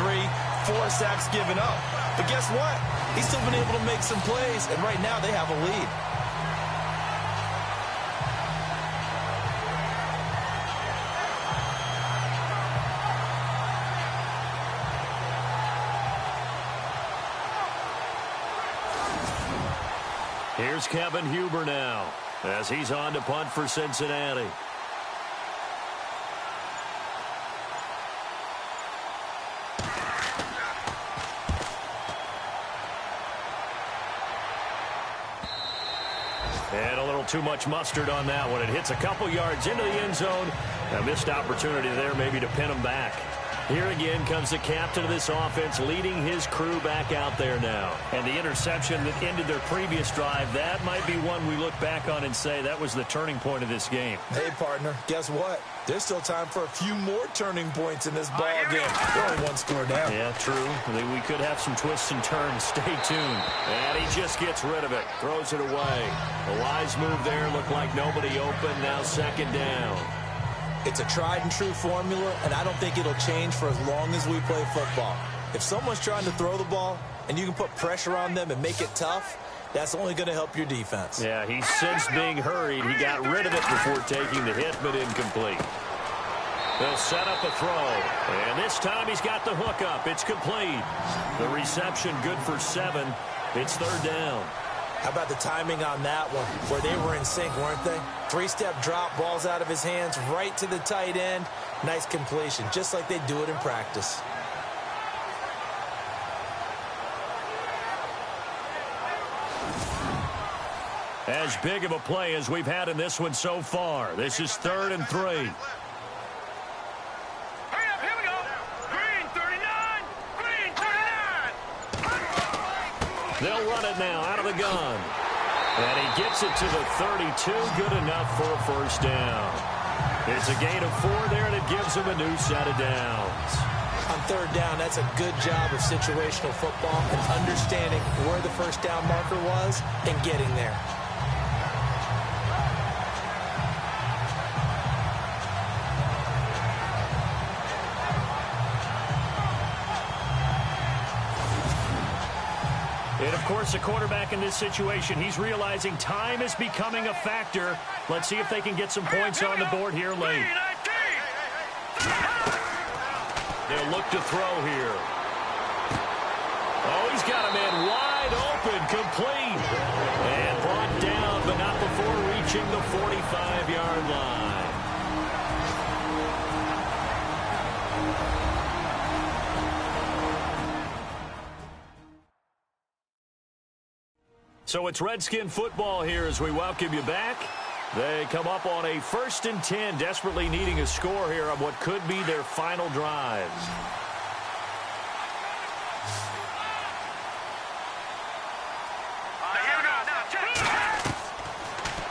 3, 4 sacks given up. But guess what? He's still been able to make some plays, and right now they have a lead. Here's Kevin Huber now as he's on to punt for Cincinnati. And a little too much mustard on that one. It hits a couple yards into the end zone. A missed opportunity there maybe to pin him back. Here again comes the captain of this offense leading his crew back out there now. And the interception that ended their previous drive, that might be one we look back on and say that was the turning point of this game. Hey, partner, guess what? There's still time for a few more turning points in this ball game. We're only one score down. Yeah, true. We could have some twists and turns. Stay tuned. And he just gets rid of it. Throws it away. The wise move there. Looked like nobody open. Now second down. It's a tried-and-true formula, and I don't think it'll change for as long as we play football. If someone's trying to throw the ball and you can put pressure on them and make it tough, that's only going to help your defense. Yeah, he sensed being hurried. He got rid of it before taking the hit, but incomplete. They'll set up a throw, and this time he's got the hook up. It's complete. The reception good for 7. It's third down. How about the timing on that one, where they were in sync, weren't they? 3-step drop, balls out of his hands, right to the tight end. Nice completion, just like they do it in practice. As big of a play as we've had in this one so far. This is 3rd and 3. Hurry up, here we go. Green 39. Green 39. They'll run it now out of the gun. And he gets it to the 32. Good enough for a first down. It's a gain of 4 there, and it gives him a new set of downs. On third down, that's a good job of situational football and understanding where the first down marker was and getting there. And, of course, the quarterback in this situation, he's realizing time is becoming a factor. Let's see if they can get some points on the board here late. They'll look to throw here. Oh, he's got a man wide open, complete. And brought down, but not before reaching the 45-yard line. So it's Redskin football here as we welcome you back. They come up on a 1st and 10, desperately needing a score here on what could be their final drives.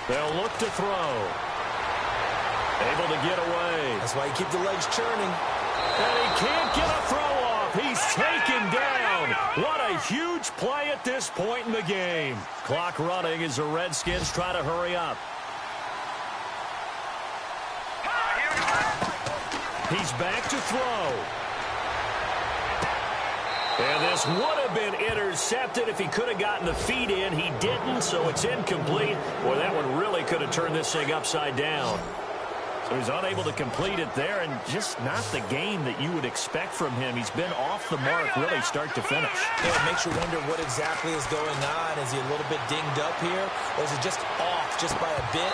They'll look to throw. Able to get away. That's why you keep the legs churning. And he can't get a throw off. He's taken down. What a huge play at this point in the game. Clock running as the Redskins try to hurry up. He's back to throw. And this would have been intercepted if he could have gotten the feet in. He didn't, so it's incomplete. Boy, that one really could have turned this thing upside down. So he's unable to complete it there, and just not the game that you would expect from him. He's been off the mark really start to finish. Yeah, it makes you wonder what exactly is going on. Is he a little bit dinged up here, or is it just off just by a bit?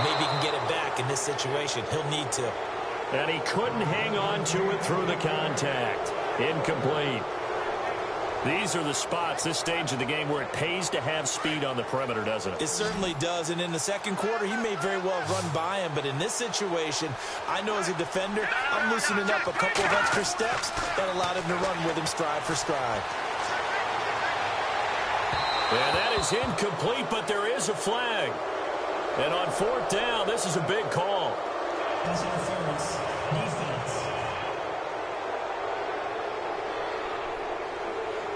Maybe he can get it back in this situation. He'll need to. And he couldn't hang on to it through the contact. Incomplete. These are the spots, this stage of the game, where it pays to have speed on the perimeter, doesn't it? It certainly does. And in the second quarter, he may very well run by him. But in this situation, I know as a defender, I'm loosening up a couple of extra steps that allowed him to run with him stride for stride. And that is incomplete, but there is a flag. And on 4th down, this is a big call. Pass interference, defense.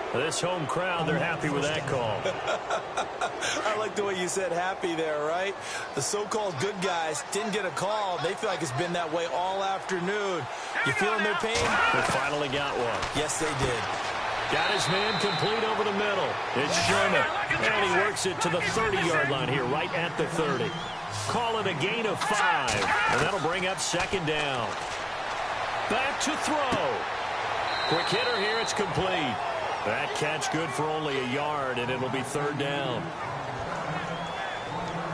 This home crowd, they're happy with that call. I like the way you said happy there, right? The so-called good guys didn't get a call. They feel like it's been that way all afternoon. You feeling their pain? They finally got one. Yes, they did. Got his man complete over the middle. It's Sherman. And he works it to the 30-yard line here, right at the 30. Call it a gain of 5. And that'll bring up second down. Back to throw. Quick hitter here, it's complete. That catch good for only a yard, and it'll be third down.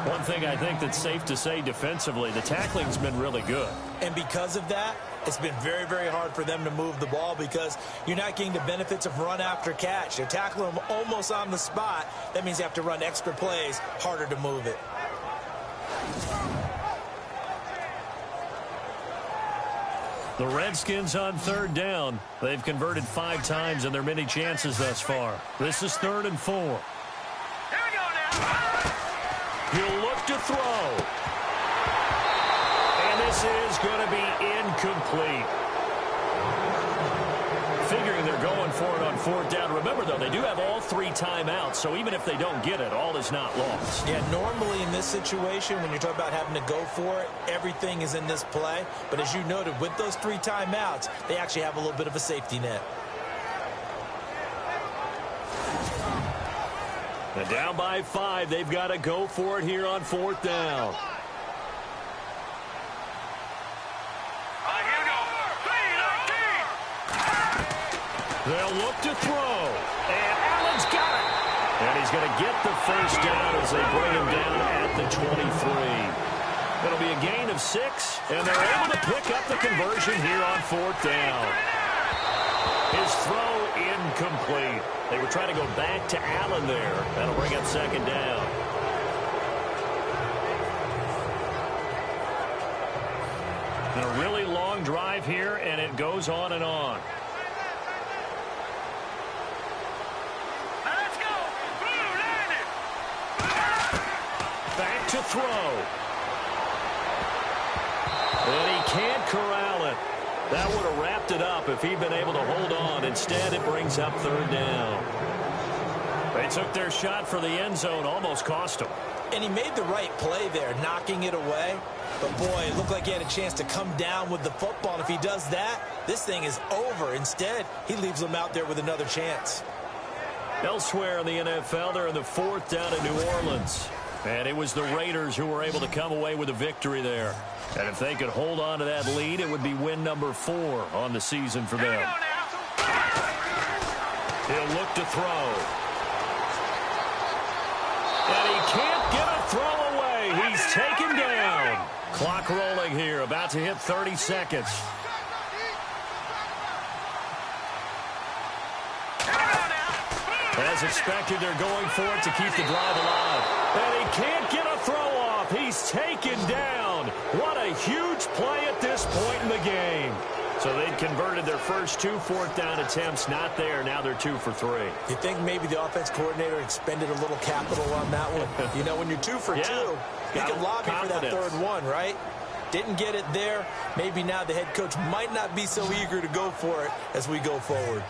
One thing I think that's safe to say defensively, the tackling's been really good. And because of that, it's been very, very hard for them to move the ball because you're not getting the benefits of run after catch. They're tackling them almost on the spot. That means you have to run extra plays, harder to move it. The Redskins on third down. They've converted 5 times in their many chances thus far. This is 3rd and 4. Here we go now. He'll look to throw. And this is going to be incomplete. Figuring they're going for it on 4th down. Remember, though, they do have all 3 timeouts, so even if they don't get it, all is not lost. Yeah, normally in this situation, when you're talking about having to go for it, everything is in this play. But as you noted, with those 3 timeouts, they actually have a little bit of a safety net. And down by 5, they've got to go for it here on 4th down. They'll look to throw. And Allen's got it. And he's going to get the first down as they bring him down at the 23. It'll be a gain of 6, and they're able to pick up the conversion here on 4th down. His throw incomplete. They were trying to go back to Allen there. That'll bring up 2nd down. And a really long drive here, and it goes on and on. Back to throw. And he can't corral it. That would have wrapped it up if he'd been able to hold on. Instead, it brings up 3rd down. They took their shot for the end zone, almost cost him. And he made the right play there, knocking it away. But, boy, it looked like he had a chance to come down with the football. And if he does that, this thing is over. Instead, he leaves them out there with another chance. Elsewhere in the NFL, they're in the 4th down in New Orleans. And it was the Raiders who were able to come away with a victory there. And if they could hold on to that lead, it would be win number 4 on the season for them. He'll look to throw. And he can't get a throw away. He's taken down. Clock rolling here, about to hit 30 seconds. As expected, they're going for it to keep the drive alive. And he can't get a throw off. He's taken down. What a huge play at this point in the game. So they'd converted their first 2 4th down attempts. Not there. Now they're 2 for 3. You think maybe the offense coordinator expended a little capital on that one? You know, when you're 2 for 2, you can lobby for that 3rd one, right? Didn't get it there. Maybe now the head coach might not be so eager to go for it as we go forward.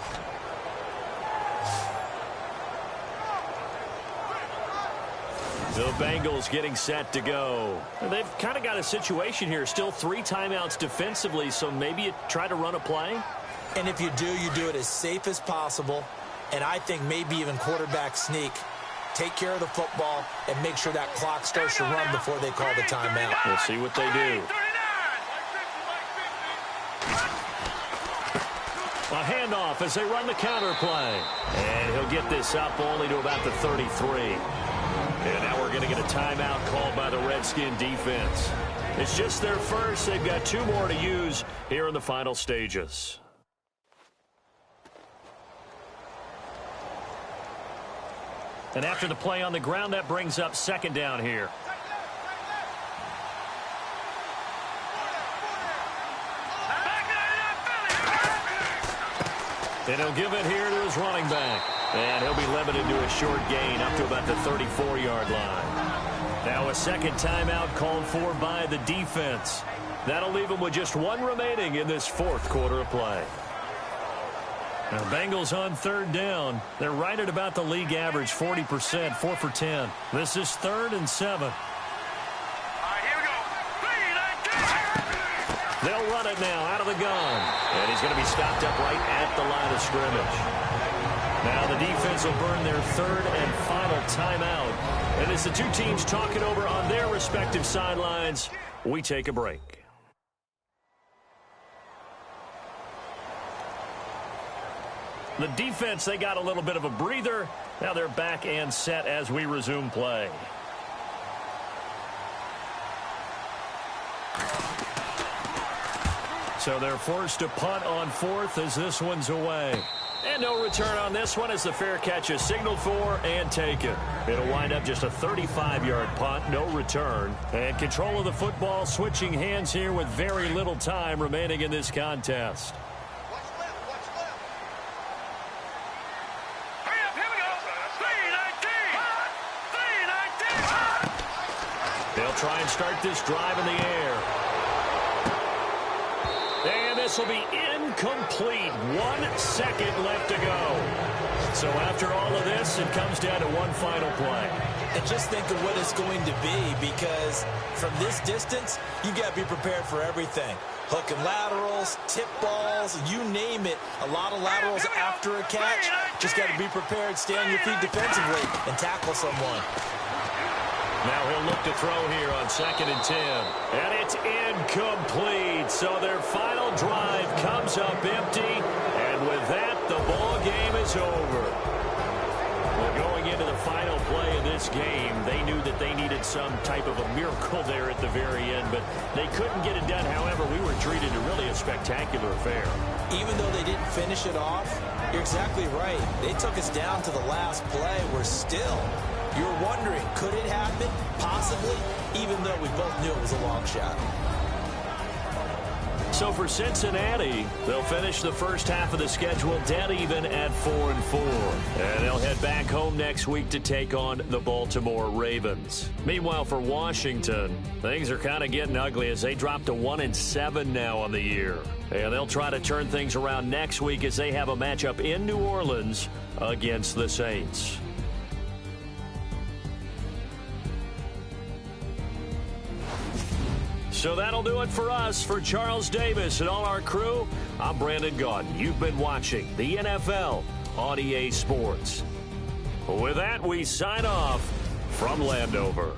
The Bengals getting set to go. They've kind of got a situation here. Still 3 timeouts defensively, so maybe you try to run a play. And if you do it as safe as possible. And I think maybe even quarterback sneak. Take care of the football and make sure that clock starts to run before they call the timeout. We'll see what they do. A handoff as they run the counter play. And he'll get this up only to about the 33. And now we're going to get a timeout called by the Redskin defense. It's just their first. They've got 2 more to use here in the final stages. And after the play on the ground, that brings up 2nd down here. And he'll give it here to his running back. And he'll be limited to a short gain up to about the 34-yard line. Now a 2nd timeout called for by the defense. That'll leave them with just 1 remaining in this 4th quarter of play. Now Bengals on 3rd down. They're right at about the league average, 40%, 4 for 10. This is 3rd and 7. They'll run it now out of the gun. And he's going to be stopped up right at the line of scrimmage. Now the defense will burn their 3rd and final timeout. And as the 2 teams talk it over on their respective sidelines, we take a break. The defense, they got a little bit of a breather. Now they're back and set as we resume play. So they're forced to punt on fourth as this one's away. And no return on this one as the fair catch is signaled for and taken. It'll wind up just a 35-yard punt, no return. And control of the football switching hands here with very little time remaining in this contest. They'll try and start this drive in the air. And this will be incomplete. 1 second left to go. So after all of this, it comes down to one final play. And just think of what it's going to be, because from this distance, you got to be prepared for everything. Hook and laterals, tip balls, you name it. A lot of laterals after a catch. Just got to be prepared, stay on your feet defensively, and tackle someone. Now he'll look to throw here on 2nd and 10. And it's incomplete. So their final drive comes up empty. And with that, the ball game is over. Well, going into the final play of this game, they knew that they needed some type of a miracle there at the very end. But they couldn't get it done. However, we were treated to really a spectacular affair. Even though they didn't finish it off, you're exactly right. They took us down to the last play. We're still... You're wondering, could it happen? Possibly, even though we both knew it was a long shot. So for Cincinnati, they'll finish the first half of the schedule dead even at 4-4. And they'll head back home next week to take on the Baltimore Ravens. Meanwhile, for Washington, things are kind of getting ugly as they drop to 1-7 now on the year. And they'll try to turn things around next week as they have a matchup in New Orleans against the Saints. So that'll do it for us. For Charles Davis and all our crew, I'm Brandon Gaudin. You've been watching the NFL on EA Sports. With that, we sign off from Landover.